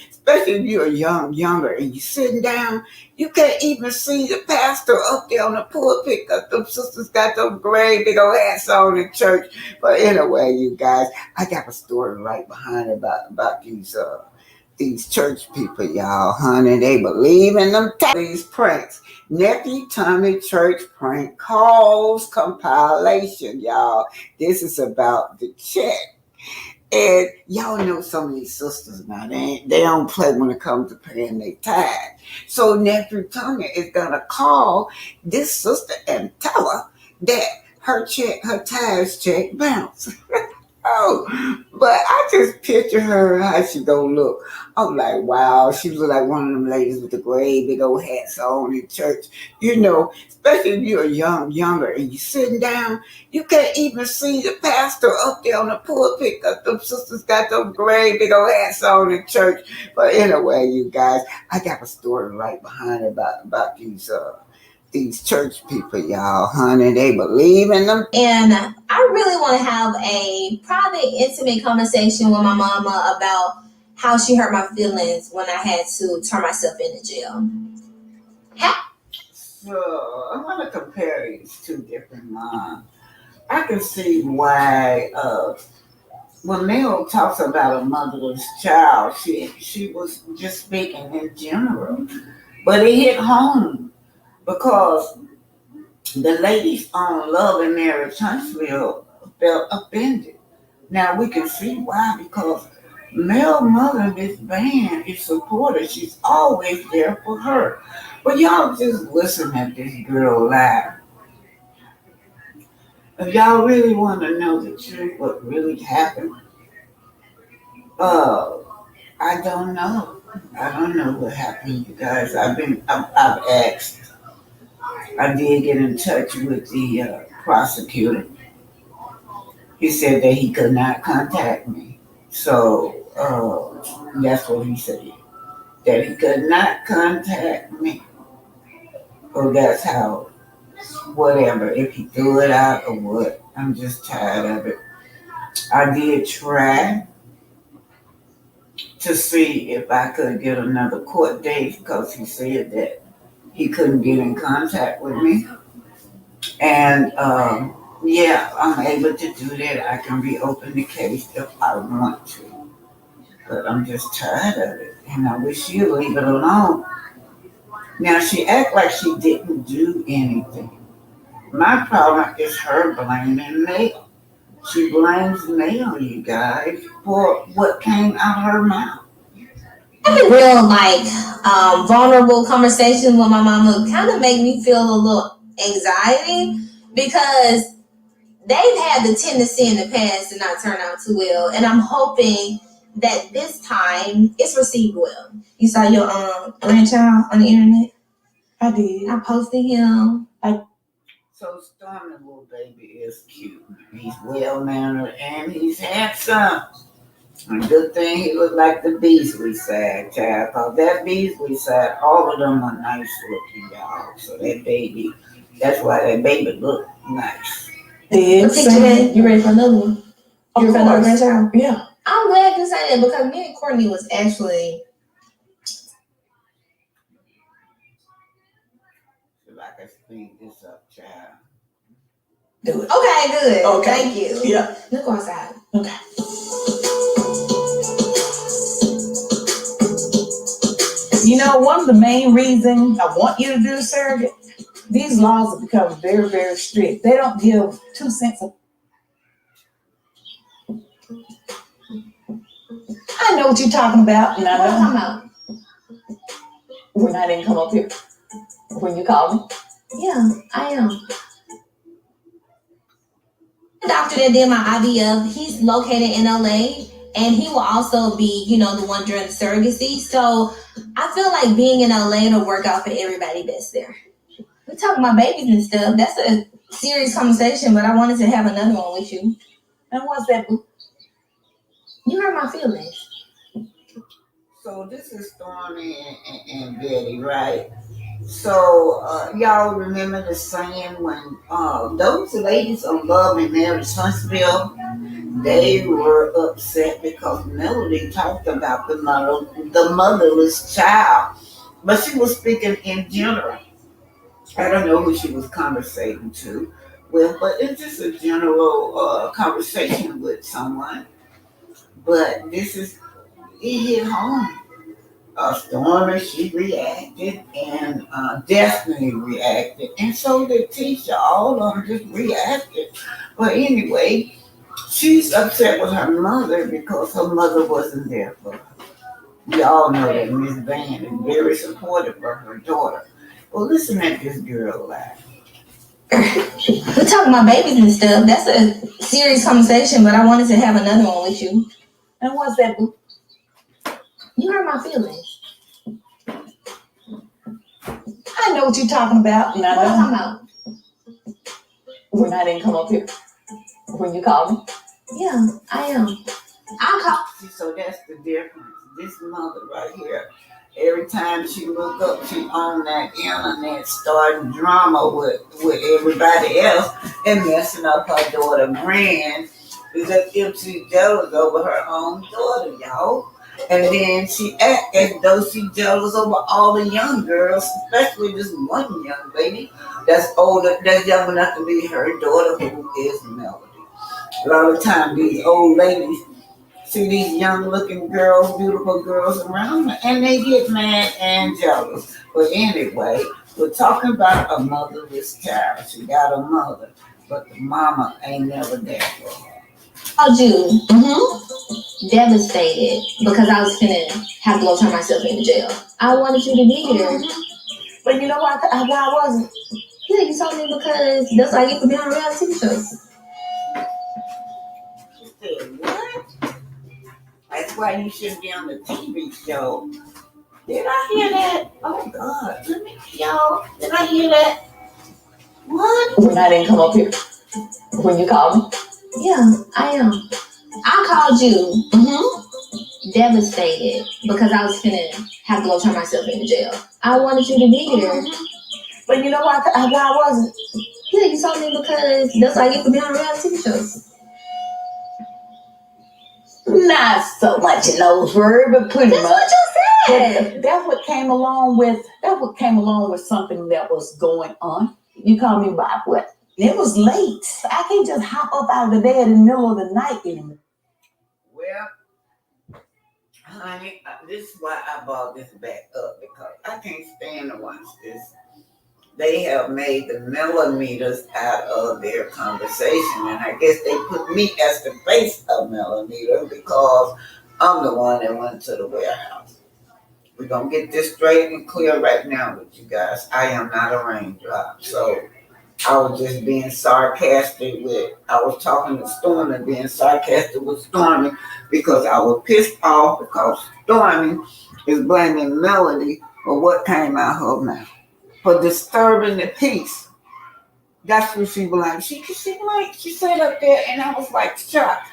Especially if you're younger, and you sitting down, you can't even see the pastor up there on the pulpit because them sisters got those gray big old hats on in church. But anyway, you guys, I got a story right behind it about these church people, y'all, honey. They believe in them these pranks. Nephew Tommy Church prank calls compilation, y'all. This is about the check. And y'all know some of these sisters now, they don't play when it comes to paying their tithe. So nephew Tommy is gonna call this sister and tell her that her tithes check bounced. Oh, but I just picture her how she gonna look. I'm like, wow, she look like one of them ladies with the gray big old hats on in church. Especially if you're younger, and you sitting down, you can't even see the pastor up there on the pulpit because them sisters got those gray big old hats on in church. But anyway, you guys, I got a story right behind it about these church people, y'all, honey. They believe in them. And I really want to have a private, intimate conversation with my mama about how she hurt my feelings when I had to turn myself into jail. So I'm gonna compare these two different moms. I can see why when Mel talks about a motherless child, she was just speaking in general. But it hit home because the ladies on Love and Marriage Huntsville felt offended. Now we can see why, because Mel's mother, Miss Van, is supportive. She's always there for her. But y'all just listen at this girl laugh. If y'all really want to know the truth, what really happened, I don't know. I don't know what happened, you guys. I've asked. I did get in touch with the prosecutor. He said that he could not contact me. So that's what he said. That he could not contact me. Or that's how, whatever, if he threw it out or what. I'm just tired of it. I did try to see if I could get another court date because he said that he couldn't get in contact with me. And yeah, I'm able to do that. I can reopen the case if I want to. But I'm just tired of it. And I wish she'd leave it alone. Now, she act like she didn't do anything. My problem is her blaming me. She blames me on you guys for what came out of her mouth. Having real, vulnerable conversations with my mama kind of make me feel a little anxiety because they've had the tendency in the past to not turn out too well. And I'm hoping that this time it's received well. You saw your grandchild on the internet? I did. I posted him. So Stormy, little baby, is cute. He's well mannered and he's handsome. And good thing he looked like the Beasley side child. Cause that Beasley side, all of them are nice looking, y'all. So that baby, that's why that baby looked nice. What picture that? You ready for another one? You ready for another grandchild? Yeah. I'm glad you said that because me and Courtney was actually. So I can speed this up, child. Do it. Okay, good. Okay. Thank you. Yeah. Look outside. Okay. You know, one of the main reasons I want you to do the surrogate, these laws have become very, very strict. They don't give 2 cents of. I know what you're talking about. What are you talking about? When I didn't come up here. When you called me. Yeah, I am. The doctor that did my IVF, he's located in LA, and he will also be, the one during the surrogacy. So I feel like being in LA to work out for everybody that's there. We're talking about babies and stuff. That's a serious conversation, but I wanted to have another one with you. And what's that? You hurt my feelings. So this is Stormy and Betty, right? So y'all remember the saying when those ladies on Love and Marriage Huntsville, they were upset because Melody talked about the motherless child, but she was speaking in general. I don't know who she was conversating to with, but it's just a general conversation with someone. But it hit home. Stormy, she reacted, and Destiny reacted, and so did Tisha. All of them just reacted. But anyway, she's upset with her mother because her mother wasn't there for her. We all know that Miss Van is very supportive of her daughter. Well, listen at this girl laugh. We talk about babies and stuff. That's a serious conversation, but I wanted to have another one with you. And what's that? You hurt my feelings. I know what you're talking about. What are you talking about? When I didn't come up here. When you called me. Yeah, I am. I'll call. So that's the difference. This mother right here, every time she look up, she on that internet starting drama with everybody else and messing up her daughter brand because if she's jealous over her own daughter, y'all. And then she act as though she's jealous over all the young girls, especially this one young lady that's older, that's young enough to be her daughter, who is Melody. A lot of times these old ladies see these young looking girls, beautiful girls around them, and they get mad and jealous. But anyway, we're talking about a motherless child. She got a mother, but the mama ain't never there for her. Called you devastated because I was finna have to go turn myself into jail. I wanted you to be here. But you know why I wasn't? Yeah, you told me because that's why I get to be on reality TV shows. She said, what? That's why you shouldn't be on the TV show. Did I hear that? Oh God, let me, y'all, did I hear that? What? When I didn't come up here. When you called me. Yeah, I am. I called you devastated because I was finna have to go turn myself into jail. I wanted you to be here. But you know why I wasn't? Yeah, you told me because that's why I get to be on reality TV shows. Not so much in those words, but pretty That's much. what you said. That's what came along with something that was going on. You called me by what? It was late. I can't just hop up out of the bed in the middle of the night anymore. Well, honey, this is why I brought this back up, because I can't stand to watch this. They have made the millimeters out of their conversation, and I guess they put me as the face of millimeter because I'm the one that went to the warehouse. We're going to get this straight and clear right now with you guys. I am not a raindrop, so I was just being sarcastic I was talking to Stormy, being sarcastic with Stormy because I was pissed off because Stormy is blaming Melody for what came out her mouth, for disturbing the peace. That's what she blamed. She sat up there and I was like shocked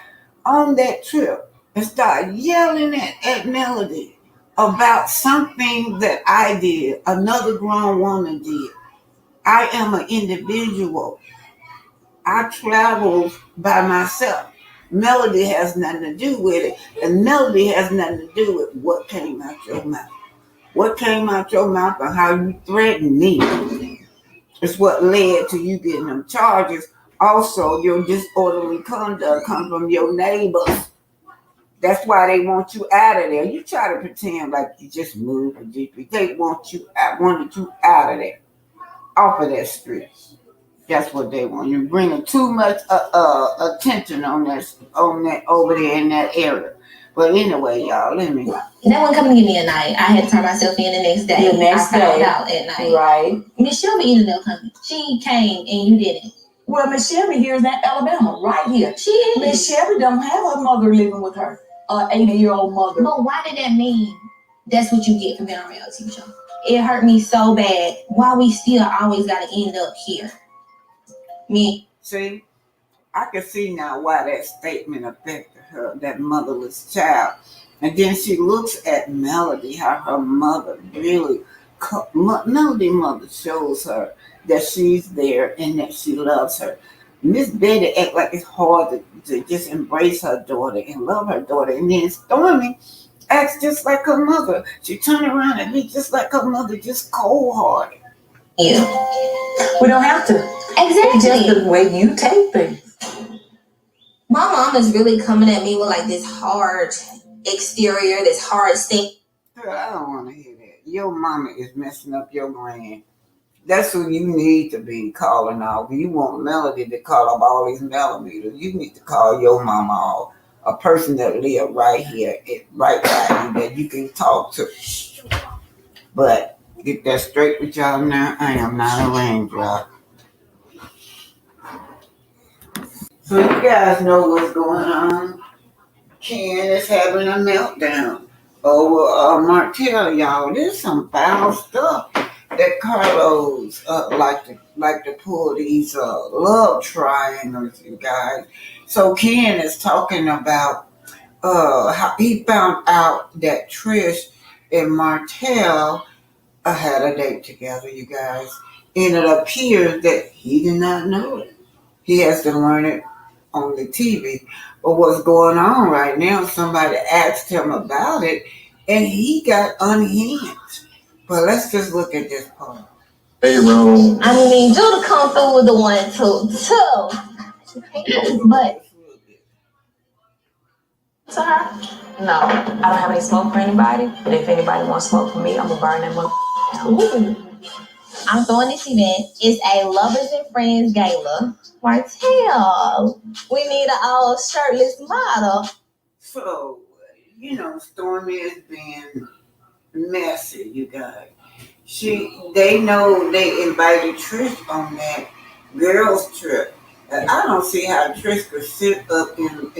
on that trip and started yelling at Melody about something that I did, another grown woman did. I am an individual. I travel by myself. Melody has nothing to do with it. And Melody has nothing to do with what came out your mouth. What came out your mouth and how you threatened me is what led to you getting them charges. Also, your disorderly conduct comes from your neighbors. That's why they want you out of there. You try to pretend like you just moved from GP. They wanted you out of there, off of that street. That's what they want. You're bringing too much attention on that over there in that area. But anyway, y'all, let me. That wasn't coming to give me a night. I had to turn myself in the next day. I found out at night. Right. Miss Shelby ended up coming. She came and you didn't. Well, Miss Shelby here is in Alabama, right here. She is. Miss Shelby don't have her mother living with her, 80-year-old mother. But why did that mean that's what you get from being on a reality TV show? It hurt me so bad. Why we still always got to end up here? Me. See, I can see now why that statement affected her, that motherless child. And then she looks at Melody, how her mother really, Melody mother shows her that she's there and that she loves her. Miss Betty act like it's hard to just embrace her daughter and love her daughter. And then Stormy acts just like her mother. She turned around and be just like her mother, just cold-hearted. Yeah. We don't have to. Exactly. It's just the way you take things. My mom is really coming at me with like this hard exterior, this hard state. Girl, I don't want to hear that. Your mama is messing up your brain. That's who you need to be calling out. You want Melody to call up all these millimeters. You need to call your mama off. A person that live right here, right by you, that you can talk to. But get that straight with y'all now. I am not a raindrop. So you guys know what's going on. Ken is having a meltdown over Martell, y'all. There's some foul stuff that Carlos like to pull these love triangles, you guys. So Ken is talking about how he found out that Trish and Martell had a date together, you guys. And it appears that he did not know it. He has to learn it on the TV. But what's going on right now, somebody asked him about it and he got unhinged. But let's just look at this part. Hey, Ron. I mean, Judah come through with the 1, 2, 2. But to her, no, I don't have any smoke for anybody. But if anybody wants smoke for me, I'm gonna burn them up. I'm throwing this event. It's a lovers and friends gala. Martell, we need an all shirtless model. So, Stormy has been messy, you guys. They know they invited Trish on that girls trip. And I don't see how Trish could sit up in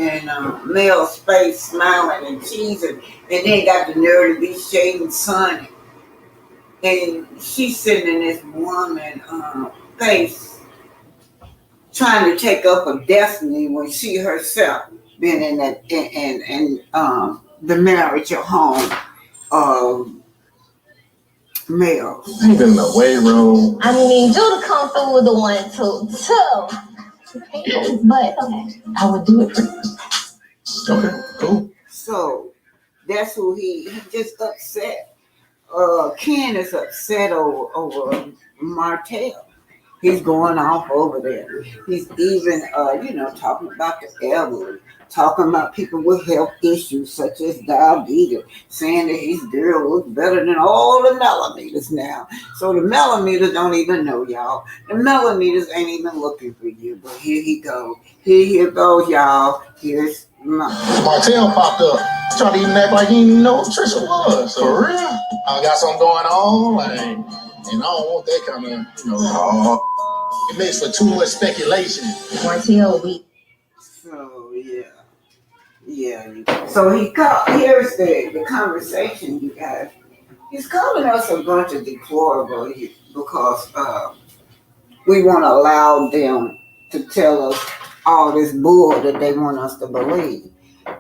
male space smiling and cheesing and then got the nerve to be shading Sonny. And she's sitting in this woman face trying to take up a destiny when she herself been in that in the marriage at home male. Ain't in the way, Ron. I mean, Judah come through with the 1, 2, 2. But okay, I would do it for you. Okay, cool. So that's who he just upset. Ken is upset over Martell. He's going off over there. He's even, talking about the elderly, talking about people with health issues such as diabetes, saying that his girl looks better than all the millimeters now. So the millimeters don't even know, y'all. The millimeters ain't even looking for you. But here he goes. Here goes, y'all. Here's Martell popped up, trying to even act like he didn't know who Trisha was. So, for real? I got something going on, like, and I don't want that kind of, it makes for too much speculation. Martell weak. So yeah. So here's the conversation, you guys. He's calling us a bunch of deplorable because we won't allow them to tell us all this bull that they want us to believe.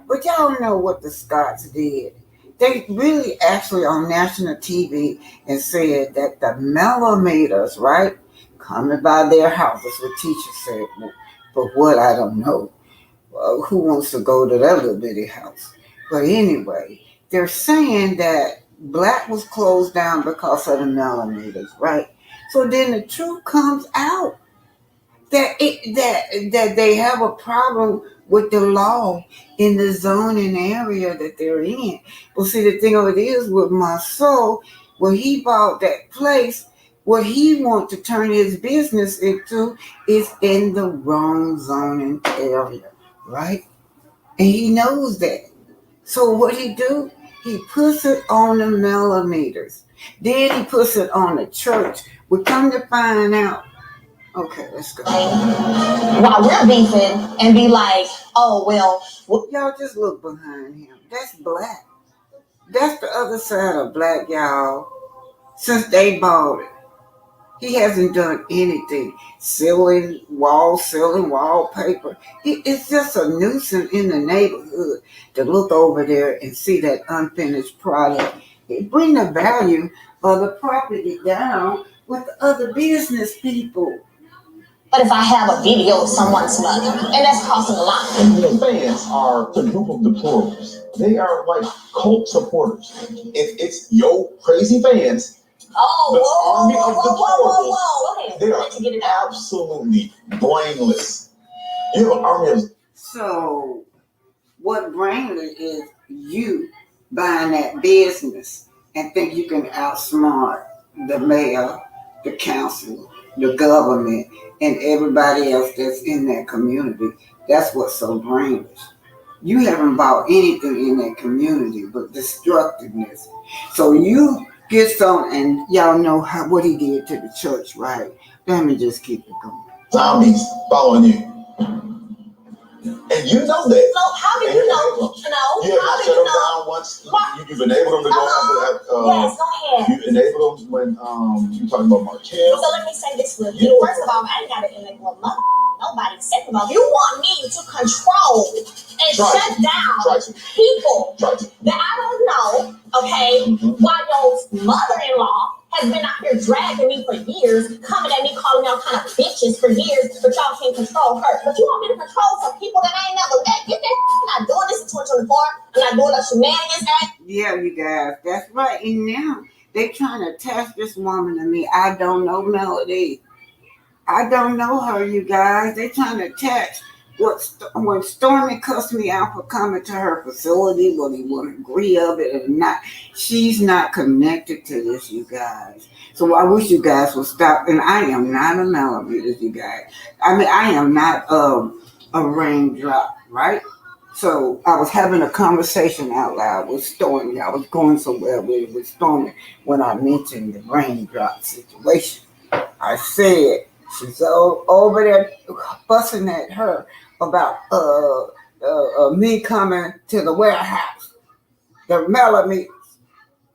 But y'all know what the Scots did. They really actually on national TV and said that the millimeters, right, coming by their houses, what teacher said. But what, I don't know. Who wants to go to that little bitty house? But anyway, they're saying that Black was closed down because of the millimeters, right? So then the truth comes out that they have a problem with the law in the zoning area that they're in. Well, see, the thing of it is with Marceau, when he bought that place, what he wants to turn his business into is in the wrong zoning area, right? And he knows that. So what he do? He puts it on the millimeters. Then he puts it on the church. We come to find out. Okay, let's go. While we're beefing and be like, oh, well. Y'all just look behind him. That's Black. That's the other side of Black, y'all. Since they bought it. He hasn't done anything. Selling wallpaper. It's just a nuisance in the neighborhood to look over there and see that unfinished product. It bring the value of the property down with the other business people. But if I have a video of someone's mother, and that's costing a lot. And the fans are a group of deplorables. They are like cult supporters. If it's yo crazy fans, Whoa. They are to get it out. Absolutely brainless. You have an army of. So, what brainless is you buying that business and think you can outsmart the mayor, the council, the government, and everybody else that's in that community? That's what's so brainless. You haven't bought anything in that community but destructiveness. So you get some, and y'all know what he did to the church, right? Let me just keep it going. Zombies following you. And you know that. So how do you know? No. You have not shut them down once. You've enabled them to go after that. Yes, go ahead. You enabled them when you talking about Markel. So let me say this with you. First of all, I ain't got to enable nobody. Second of all, you want me to control and shut down people that I don't know, okay? While your mother-in-law has been out here dragging me for years, coming at me, calling y'all kind of bitches for years, but y'all can't control her. But you want me to control some people that I ain't never met? Get that. I'm not doing this in 2024. I'm not doing no shenanigans. Yeah, you guys, that's right. And now they trying to test this woman to me. I don't know Melody. I don't know her, you guys. They trying to test when Stormy cussed me out for coming to her facility, whether you want to agree of it or not. She's not connected to this, you guys. So I wish you guys would stop. And I am not a millimeter, you guys. I mean, I am not a raindrop, right? So I was having a conversation out loud with Stormy. I was going somewhere with Stormy when I mentioned the raindrop situation. I said, she's over there fussing at her about me coming to the warehouse, the millimeters.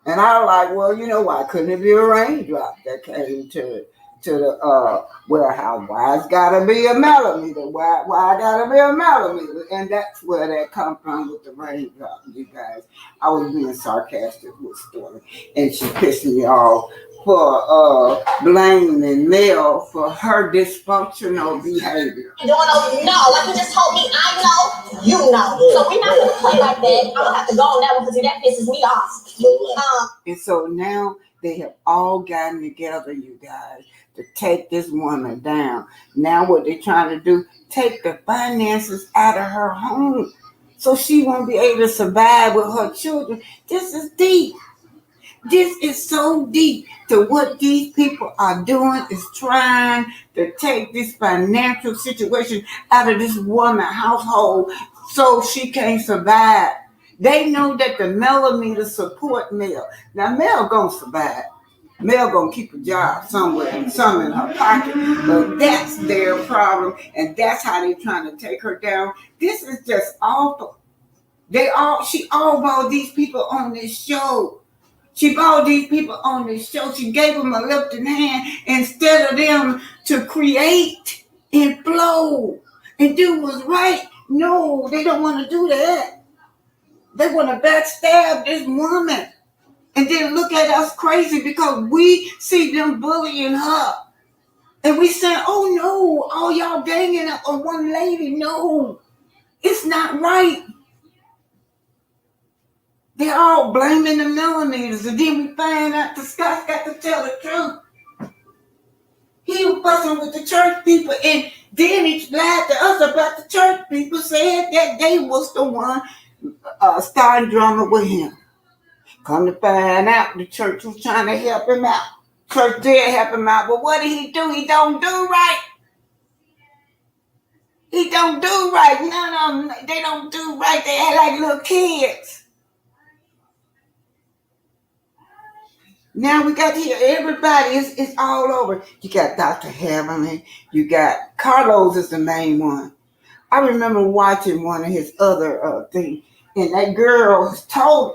And I was like, well, you know, why couldn't it be a raindrop that came to the warehouse? Why it's gotta be a millimeter? Why gotta be a millimeter? And that's where that come from with the raindrop, you guys. I was being sarcastic with Stormy, and she pissed me off for blaming Mel for her dysfunctional behavior. No, like you just told me, I know, you know. So we're not gonna play like that. I'm gonna have to go on that one because that pisses me off. And so now they have all gotten together, you guys, to take this woman down. Now what they're trying to do, take the finances out of her home so she won't be able to survive with her children. This is deep. This is so deep to what these people are doing is trying to take this financial situation out of this woman's household so she can't survive. They know that the millimeter support Mel. Now Mel gonna survive. Mel gonna keep a job somewhere and some in her pocket, but that's their problem, and that's how they're trying to take her down. This is just awful. She all brought these people on this show. She brought these people on this show. She gave them a lifting hand instead of them to create and flow and do what's right. No, they don't want to do that. They want to backstab this woman and then look at us crazy because we see them bullying her. And we say, oh no, all y'all ganging up on one lady. No, it's not right. They're all blaming the millimeters, and then we find out the Scott's got to tell the truth. He was fussing with the church people, and then he lied to us about the church people, said that they was the one starting drama with him. Come to find out, the church was trying to help him out. Church did help him out, but what did he do? He don't do right. He don't do right. None of them, they don't do right. They act like little kids. Now we got here, everybody, it's all over. You got Dr. Heavenly, you got Carlos is the main one. I remember watching one of his other things, and that girl told,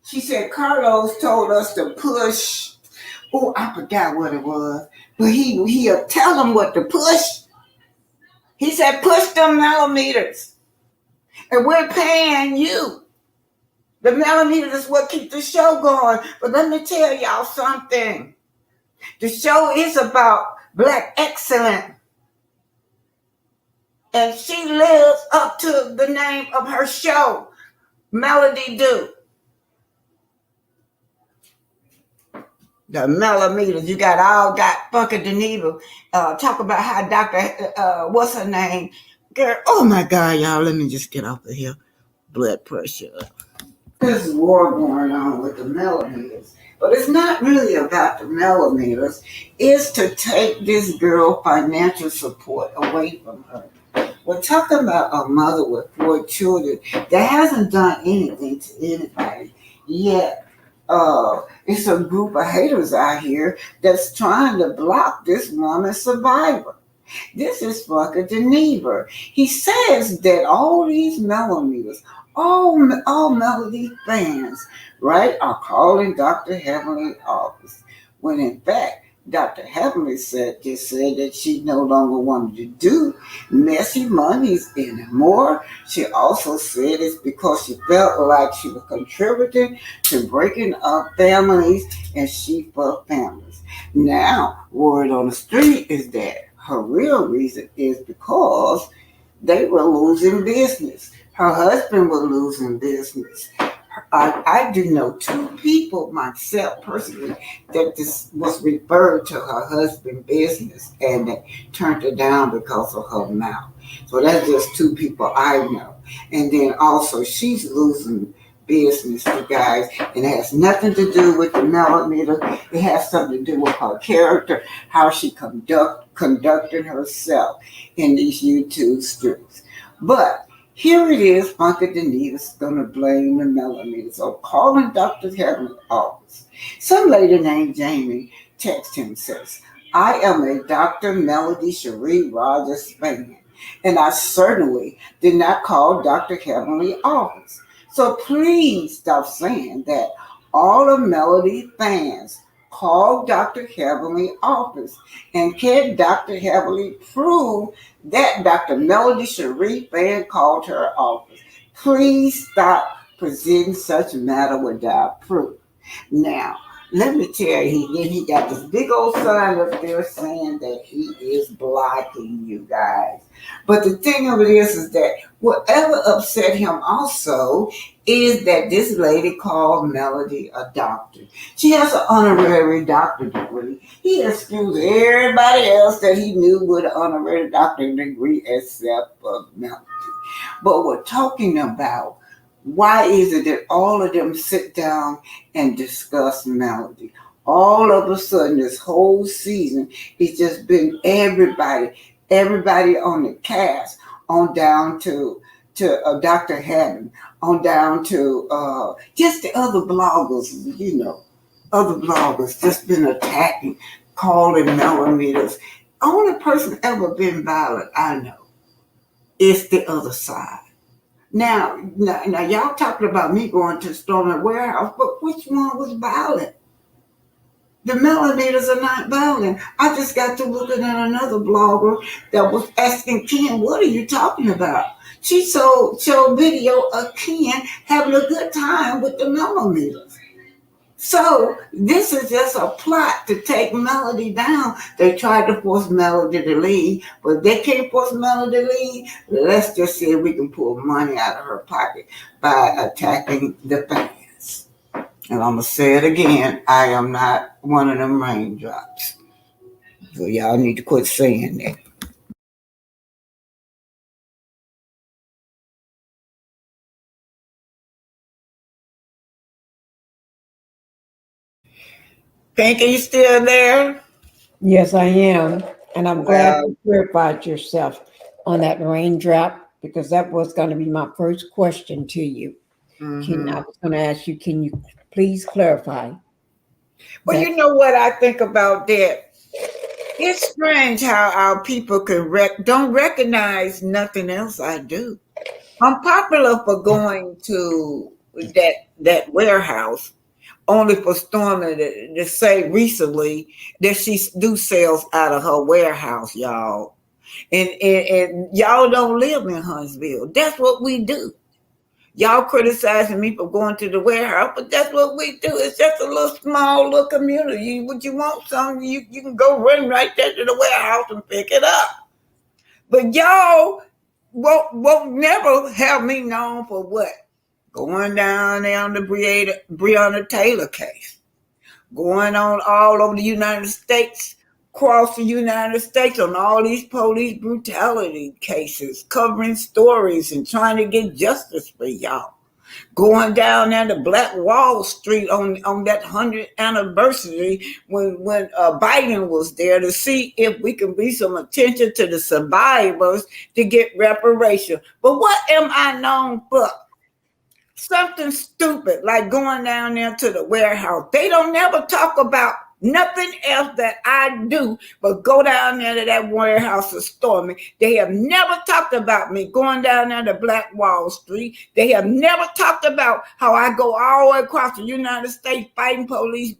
she said Carlos told us to push, oh, I forgot what it was, but he'll tell them what to push. He said, push them millimeters, and we're paying you. The millimeters is what keeps the show going. But let me tell y'all something. The show is about Black excellence. And she lives up to the name of her show, Melody Do. The millimeters. You got Funky Deneva. Talk about how Dr. What's her name? Girl, oh my God, y'all, let me just get off of here. Blood pressure up. There's war going on with the millimeters, but it's not really about the millimeters. It's to take this girl financial support away from her. We're talking about a mother with 4 children that hasn't done anything to anybody yet. It's a group of haters out here that's trying to block this woman's survivor. This is fucking Geneva. He says that all these millimeters, all Melody fans, right, are calling Dr. Heavenly office. When in fact, Dr. Heavenly just said that she no longer wanted to do messy monies anymore. She also said it's because she felt like she was contributing to breaking up families and she fucked families. Now, word on the street is that her real reason is because they were losing business. Her husband was losing business. I do know two people myself personally that this was referred to her husband's business and they turned her down because of her mouth. So that's just two people I know. And then also she's losing business, you guys, and it has nothing to do with the millimeter. It has something to do with her character, how she conducted herself in these YouTube streams. But here it is, Funky Denita's gonna blame the millimeter. So calling Dr. Heaven's office. Some lady named Jamie texts him and says, I am a Dr. Melody Cherie Rogers fan, and I certainly did not call Dr. Heavenly office. So please stop saying that all the Melody fans call Dr. Heavenly office. And can Dr. Heavenly prove that Dr. Melody Cherie fan called her office? Please stop presenting such a matter without proof. Now, let me tell you, he got this big old sign up there saying that he is blocking you guys. But the thing of it is that whatever upset him also is that this lady called Melody a doctor. She has an honorary doctor degree. He excused everybody else that he knew with an honorary doctor degree except for Melody. But we're talking about why is it that all of them sit down and discuss Melody? All of a sudden, this whole season, it's just been everybody on the cast, on down to Dr. Hammond, on down to just the other bloggers, other bloggers just been attacking, calling millimeters. Only person ever been violent I know is the other side. Now, y'all talking about me going to storm a warehouse, but which one was violent? The millimeters are not violent. I just got to looking at another blogger that was asking Ken, what are you talking about? She showed video of Ken having a good time with the millimeters. So this is just a plot to take Melody down. They tried to force Melody to leave, but they can't force Melody to leave. Let's just see if we can pull money out of her pocket by attacking the fans. And I'm going to say it again, I am not one of them raindrops. So y'all need to quit saying that. Pink, are you still there? Yes, I am. And I'm glad Well, you clarified yourself on that raindrop because that was going to be my first question to you. I was going to ask you, can you please clarify? Well, you know what I think about that? It's strange how our people can don't recognize nothing else I do. I'm popular for going to that warehouse, only for Stormy to say recently that she do sales out of her warehouse, y'all. And y'all don't live in Huntsville. That's what we do. Y'all criticizing me for going to the warehouse, but that's what we do. It's just a little small little community. Would you want something, you can go run right there to the warehouse and pick it up. But y'all won't never have me known for what? Going down there on the Breonna Taylor case. Going on all over the United States, across the United States on all these police brutality cases, covering stories and trying to get justice for y'all. Going down there to Black Wall Street on that 100th anniversary when Biden was there to see if we can bring some attention to the survivors to get reparation. But what am I known for? Something stupid like going down there to the warehouse. They don't never talk about Nothing else that I do but go down there to that warehouse and store me. They have never talked about me going down there to Black Wall Street. They have never talked about how I go all the way across the United States fighting police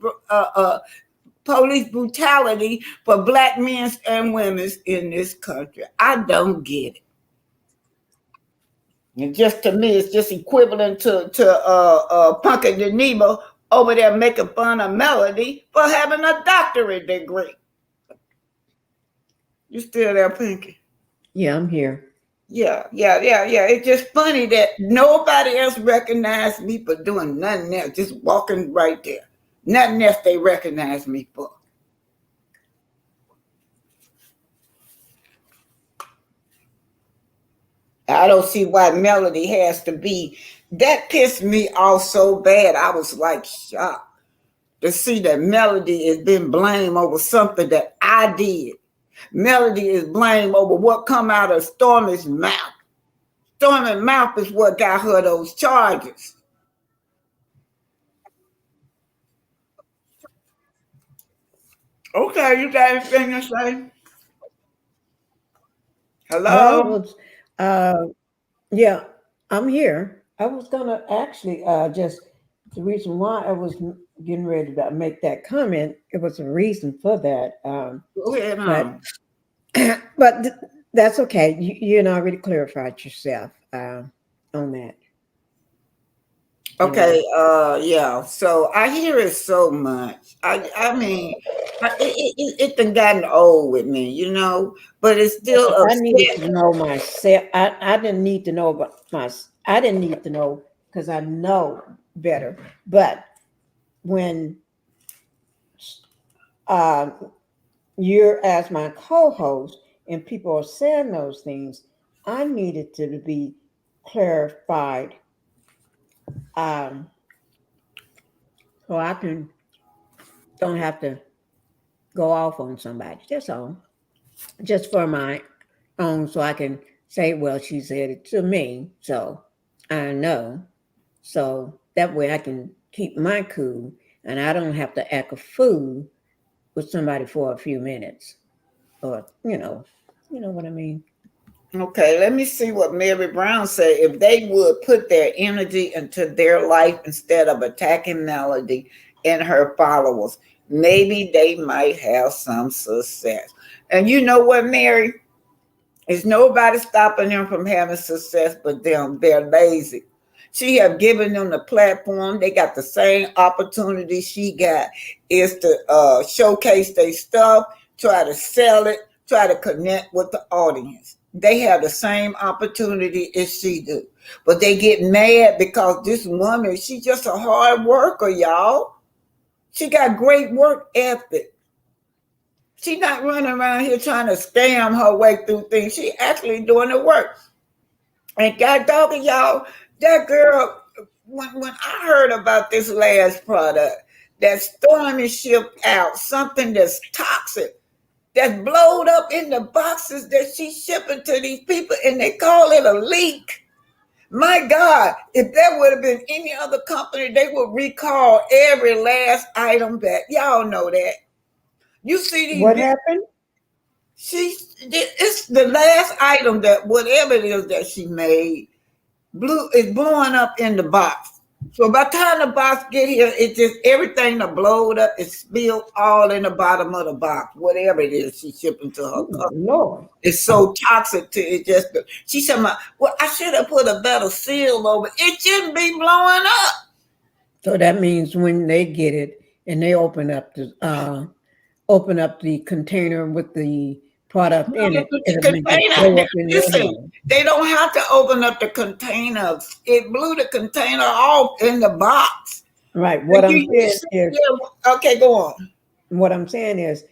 brutality for Black men and women in this country. I don't get it. And just to me, it's just equivalent to Punkin the Nemo over there making fun of Melody for having a doctorate degree. You still there, Pinky? Yeah, I'm here. Yeah. It's just funny that nobody else recognized me for doing nothing else, just walking right there. Nothing else they recognize me for. I don't see why Melody has to be. That pissed me off so bad. I was like shocked to see that Melody is being blamed over something that I did. Melody is blamed over what come out of Stormy's mouth. Stormy's mouth is what got her those charges. Okay, you got anything to say? Well, Hello? yeah, I'm here. I was gonna actually just the reason why I was getting ready to make that comment. It was a reason for that, Go ahead but on. that's okay. You already clarified yourself on that. Okay, yeah. So I hear it so much. I mean, it done gotten old with me, but it's still I needed upset. to know myself. I didn't need to know about my. I didn't need to know because I know better. But when uh, you're as my co-host and people are saying those things, I needed to be clarified, um, so I don't have to go off on somebody. That's all. Just for my own, so I can say, well, she said it to me, so I know. So that way I can keep my cool and I don't have to act a fool with somebody for a few minutes. Or, you know what I mean? Okay, let me see what Mary Brown said. If they would put their energy into their life instead of attacking Melody and her followers, maybe they might have some success. And you know what, Mary? There's nobody stopping them from having success but them. They're lazy. She have given them the platform. They got the same opportunity she got is to showcase their stuff, try to sell it, try to connect with the audience. They have the same opportunity as she do. But they get mad because this woman, she's just a hard worker, y'all. She got great work ethic. She's not running around here trying to scam her way through things. She actually doing the work. And God dog y'all, that girl, when I heard about this last product, that Stormy shipped out something that's toxic, that's blowed up in the boxes that she's shipping to these people, and they call it a leak. My God, if there would have been any other company, they would recall every last item back. Y'all know that. You see these What big happened? it's the last item that whatever it is that she made is blowing up in the box. So by the time the box get here, it just everything that blowed up is spilled all in the bottom of the box. Whatever it is she's shipping to her Oh, customer. Lord. It's so toxic to it. Just she said, "Well, I should have put a better seal over. It shouldn't be blowing up." So that means when they get it and they open up the container with the product in it, The it'll make it container. blow up in their Listen, hand. they don't have to open up the containers. It blew the container off in the box. Right. Okay, go on. What I'm saying is,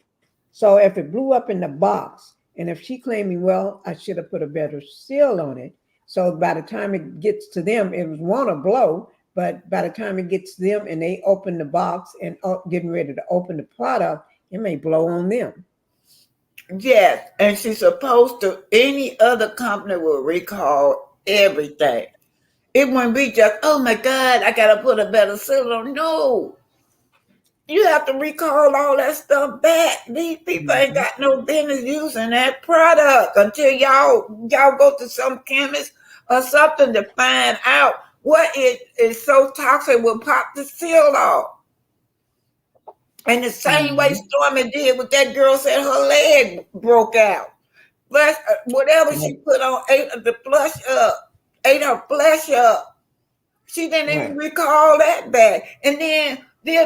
so if it blew up in the box, and if she claiming, well, I should have put a better seal on it. So by the time it gets to them, it was want to blow, but by the time it gets to them and they open the box and getting ready to open the product, it may blow on them. Yes, and she's supposed to. Any other company will recall everything. It wouldn't be just, oh my God, I gotta put a better seal on. No, You have to recall all that stuff back. These people ain't got no business using that product until y'all go to some chemist or something to find out what it is so toxic will pop the seal off. And the same way Stormy did with that girl said her leg broke out. But whatever she put on ate her flesh up. She didn't even recall that back. And then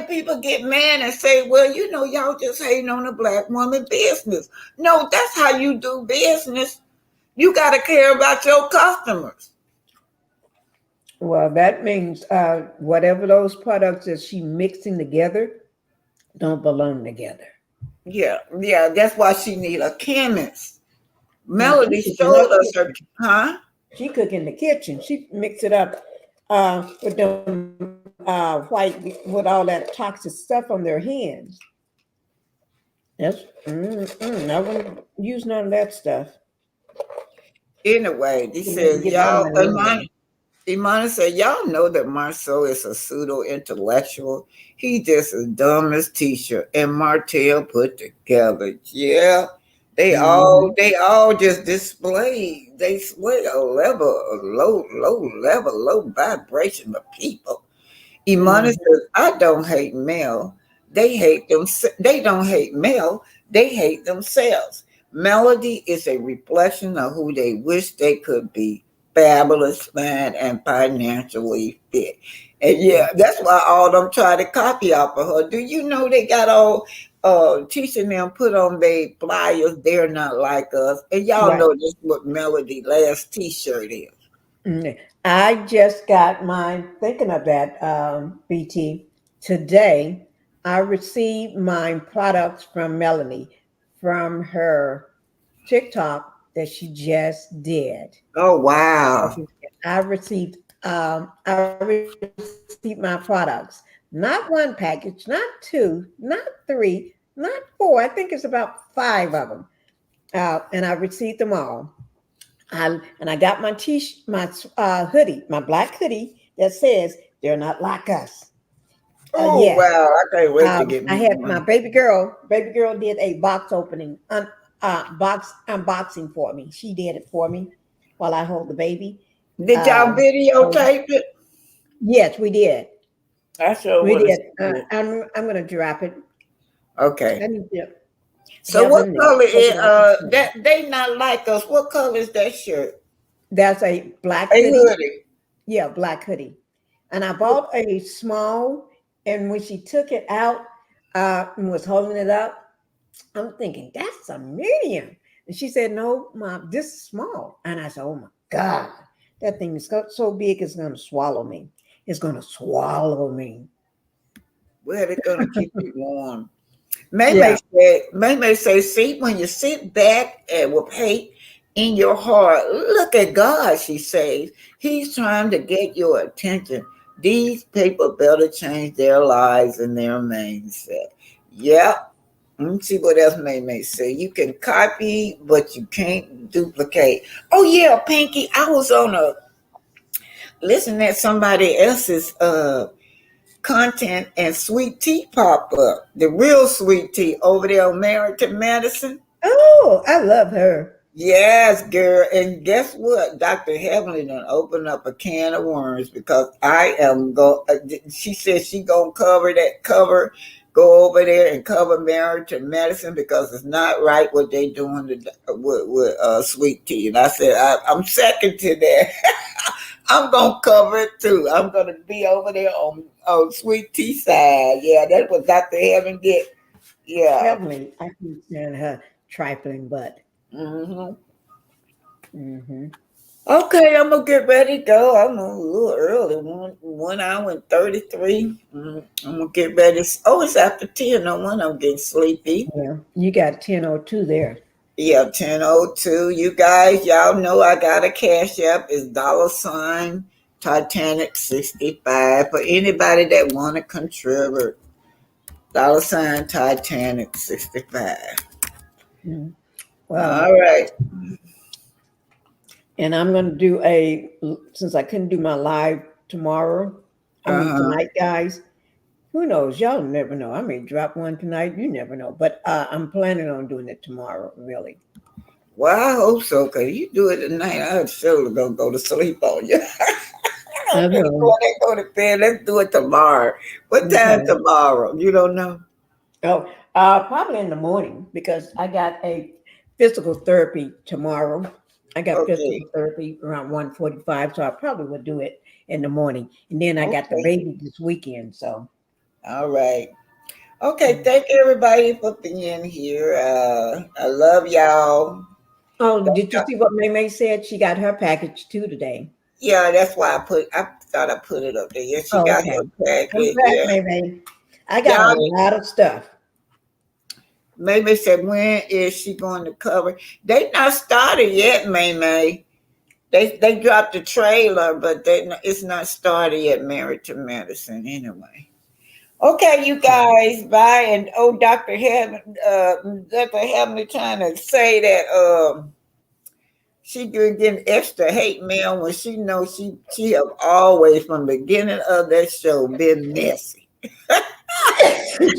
people get mad and say, well, y'all just hating on a black woman business. No, that's how you do business. You got to care about your customers. Well, that means whatever those products that she mixing together don't belong together. Yeah, that's why she need a chemist. Melody She showed us her, huh? She cook in the kitchen. She mix it up with them white with all that toxic stuff on their hands. That's I wouldn't use none of that stuff. Anyway, he says, y'all, Imani said, y'all know that Marceau is a pseudo-intellectual. He just as dumb as teacher and Martell put together. Yeah, they all just display. They display a low vibration of people. Imani says, I don't hate Mel. They hate them. They don't hate Mel. They hate themselves. Melody is a reflection of who they wish they could be. Fabulous, fine, and financially fit. And yeah, that's why all them try to copy off of her. Do you know they got all teaching them put on their flyers, they're not like us. And y'all know this what Melody last t-shirt is. I just got mine thinking of that, BT. Today, I received my products from Melanie from her TikTok that she just did. Oh, wow. I received my products. Not one package, not two, not three, not four. I think it's about 5 of them. And I received them all. And I got my hoodie, my black hoodie that says "They're not like us." Oh yes. Wow! I can't wait to get. I had my baby girl. Baby girl did a box opening, box unboxing for me. She did it for me while I hold the baby. Did y'all videotape it? Yes, we did. I sure we did. I'm gonna drop it. Okay. So what color is that? They not like us. What color is that shirt? That's a black hoodie. Yeah, black hoodie. And I bought a small, and when she took it out and was holding it up, I'm thinking, that's a medium. And she said, no, Mom, this is small. And I said, oh my God, that thing is so big, it's going to swallow me. It's going to swallow me. Well, they're going to keep you warm. May say, see, when you sit back and with hate in your heart, look at God, she says. He's trying to get your attention. These people better change their lives and their mindset. Yep. Let's see what else may say. You can copy, but you can't duplicate. Oh, yeah, Pinky. I was listening at somebody else's content and Sweet Tea pop up. The real Sweet Tea over there on Married to Madison. Oh, I love her. Yes, girl. And guess what? Dr. Heavenly done opened up a can of worms because I am she said she gonna go over there and cover Married to Medicine because it's not right what they doing with Sweet Tea. And I said, I'm second to that. I'm gonna cover it too. I'm gonna be over there on Sweet Tea side. Yeah, that's what Dr. Heaven did. Yeah. Heavenly, I can stand her trifling butt. Okay, I'm gonna get ready to go. I'm a little early, 1 hour and 33. I'm gonna get ready. Oh, it's after 10. No one, I'm getting sleepy. Yeah, you got 10:02 there. Yeah, 10:02. You guys, y'all know I got a cash app. It's $ Titanic 65 for anybody that want to contribute. $ Titanic 65. Wow. All right. And I'm going to do since I couldn't do my live tomorrow, tonight, guys, Who knows? Y'all never know. I may drop one tonight. You never know. But I'm planning on doing it tomorrow, really. Well, I hope so, because you do it tonight, I'm sure to go to sleep on you. I Before know. they go to bed, let's do it tomorrow. What time Okay. tomorrow? You don't know? Oh, probably in the morning because I got a physical therapy tomorrow. I got Okay. physical therapy around 1:45, so I probably will do it in the morning. And then I got the Okay. baby this weekend, so. All right. Okay. Mm. Thank everybody for being here. I love y'all. Oh, did you see what May May said? She got her package too today. Yeah, that's why I thought I put it up there. Yeah, she Oh, got okay. her package. Congrats, Yeah. May May. I got a Y'all, lot of stuff. Maybe said, when is she going to cover? They not started yet, May. They dropped the trailer, but it's not started yet. Married to Medicine, anyway. Okay, you guys, bye. And Dr. Heavenly trying to say that she getting extra hate mail when she knows she have always from the beginning of that show been messy.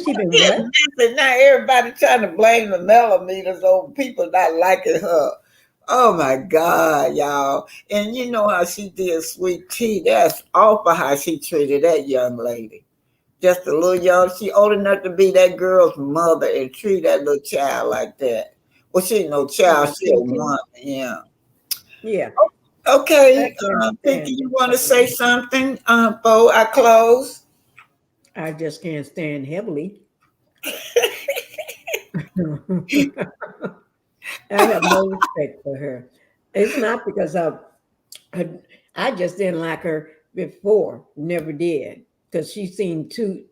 She been what? Messy. Now everybody trying to blame the millimeters over people not liking her. Oh my God, y'all. And you know how she did Sweet Tea. That's awful how she treated that young lady. Just a little young. She old enough to be that girl's mother and treat that little child like that. Well, she ain't no child. She a Sweet tea? woman. Yeah. Yeah, I Okay, can't Pinky, stand you it. want to say something before I close? I just can't stand heavily. I have no respect for her. It's not because of her, I just didn't like her before, never did, because she seemed too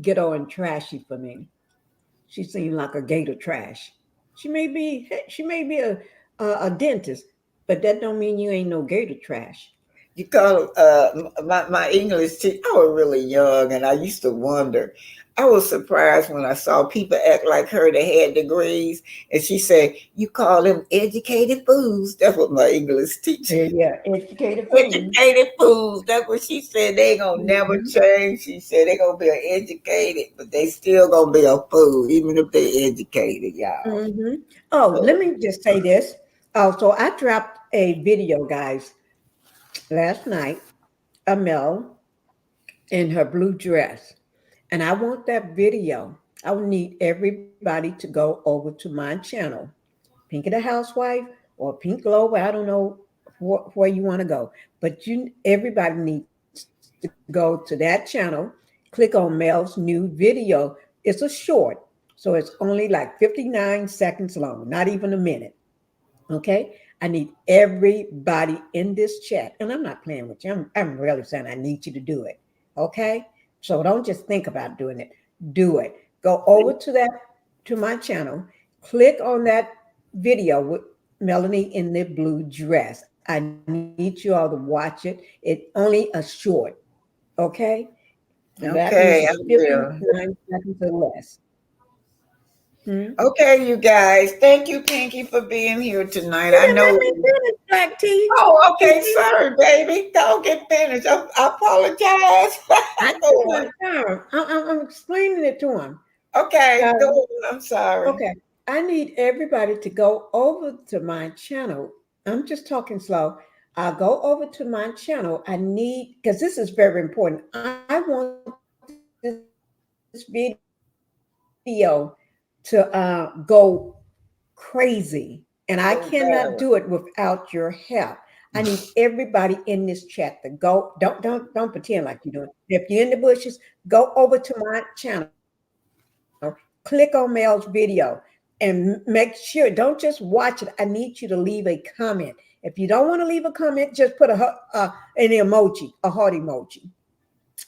ghetto and trashy for me. She seemed like a gator trash. She may be a dentist, but that don't mean you ain't no gator trash. You call my English teacher. I was really young, and I used to wonder. I was surprised when I saw people act like her that had degrees, and she said, "You call them educated fools." That's what my English teacher. Yeah, educated food. Educated fools. That's what she said. They ain't gonna never Hmm. change. She said they gonna be educated, but they still gonna be a fool, even if they educated, y'all. Hmm. Oh, let me just say this. Oh, so I dropped a video, guys, last night. A Mel in her blue dress. And I want that video. I will need everybody to go over to my channel, Pink of the Housewife or Pink Globe. I don't know where you want to go, but everybody needs to go to that channel. Click on Mel's new video. It's a short, so it's only like 59 seconds long, not even a minute. Okay. I need everybody in this chat. And I'm not playing with you. I'm really saying I need you to do it. Okay. So don't just think about doing it. Do it. Go over to my channel, click on that video with Melanie in the blue dress. I need you all to watch it. It's only a short. Okay. That means it's Okay, I will. 59 seconds or less. Hmm? Okay, you guys. Thank you, Pinky, for being here tonight. You I didn't let know. me finish, Black Tea. Oh, okay. Sorry, baby. Don't get finished. I apologize. I Go took my on. time. I'm explaining it to him. Okay, go Um, on. I'm sorry. okay. I need everybody to go over to my channel. I'm just talking slow. I'll go over to my channel. I need, because this is very important. I want this video to go crazy. And I Go cannot do it viral. without your help. I need everybody in this chat to go. Don't pretend like you're doing it. If you're in the bushes, go over to my channel, click on Mel's video, and make sure don't just watch it. I need you to leave a comment. If you don't want to leave a comment, just put an emoji, a heart emoji.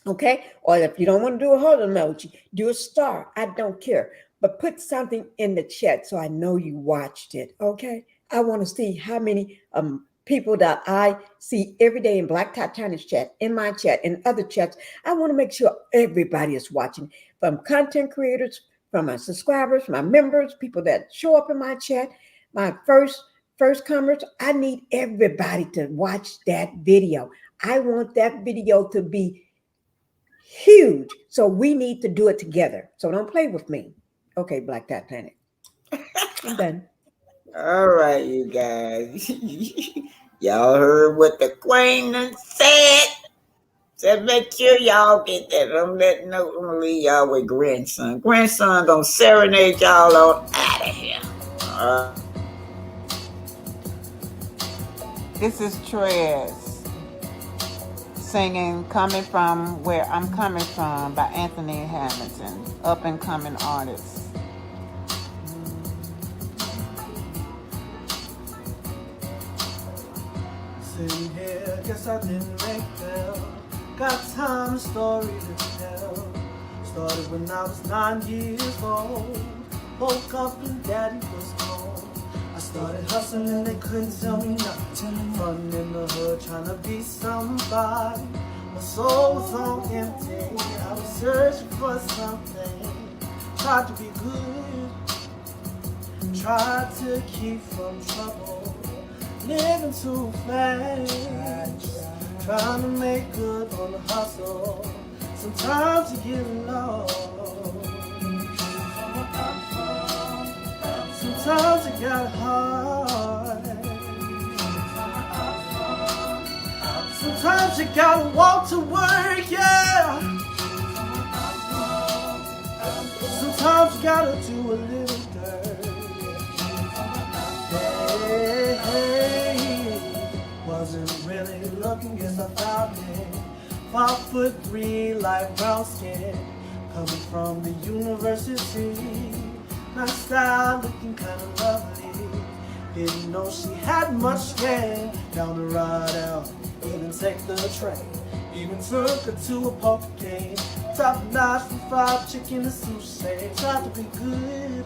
Okay. Or if you don't want to do a heart emoji, do a star. I don't care. But put something in the chat so I know you watched it. Okay. I want to see how many people that I see every day in Black Titanic chat, in my chat, in other chats. I want to make sure everybody is watching, from content creators, from my subscribers, my members, people that show up in my chat, my first comers. I need everybody to watch that video. I want that video to be huge. So we need to do it together. So don't play with me. Okay, Black Titanic. I'm done. All right, you guys. Y'all heard what the queen done said. So make sure y'all get that. I'm gonna leave y'all with grandson. Grandson gonna serenade y'all on out of here. All right. This is Trez singing Coming From Where I'm Coming From by Anthony Hamilton, up and coming artist. Sitting here, guess I didn't make well. Got time, a story to tell. Started when I was 9 years old. Woke up and daddy was home. I started hustling and they couldn't tell me nothing. Running in the hood trying to be somebody. My soul was on empty. I was searching for something. Tried to be good. Tried to keep from trouble. Living too fast, trying to make good on the hustle. Sometimes you get lost. Sometimes it got hard. Sometimes you gotta walk to work, yeah. Sometimes you gotta do a little dirt. Hey, wasn't really looking, guess I found it. 5'3", light brown skin, coming from the university. My style looking kinda lovely. Didn't know she had much strength. Down the ride out, even take the train. Even took her to a poker game. Top notch for fried chicken and sushi. Tried to be good.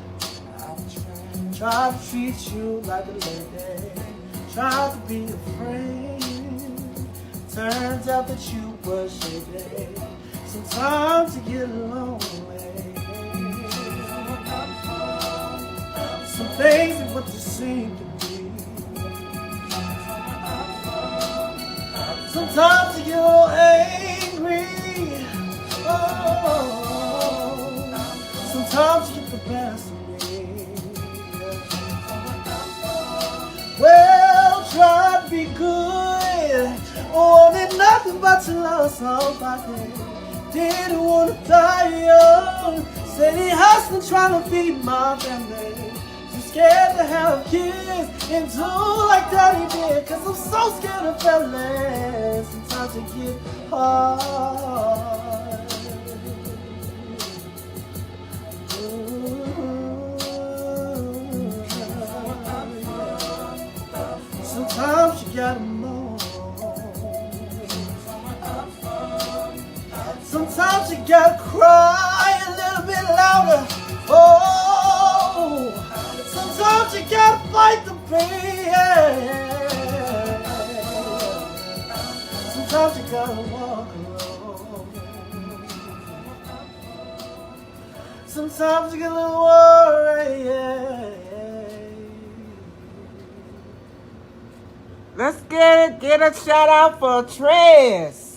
Tried to treat you like a lady. Tried to be a friend. Turns out that you were shady. Sometimes you get lonely. Some things ain't what you seem to be. Sometimes you get all angry. Oh, sometimes you get the best of me. Well, try to be good. Wanted nothing but to love somebody. Didn't want to die young. Steady hustling, trying to feed my family. Too scared to have kids and do like daddy did. Cause I'm so scared of failing. Sometimes it get hard. Sometimes you gotta moan. Sometimes you gotta cry a little bit louder. Oh, sometimes you gotta fight the pain. Sometimes you gotta walk alone. Sometimes you get a little worried. Let's get a shout out for Trez.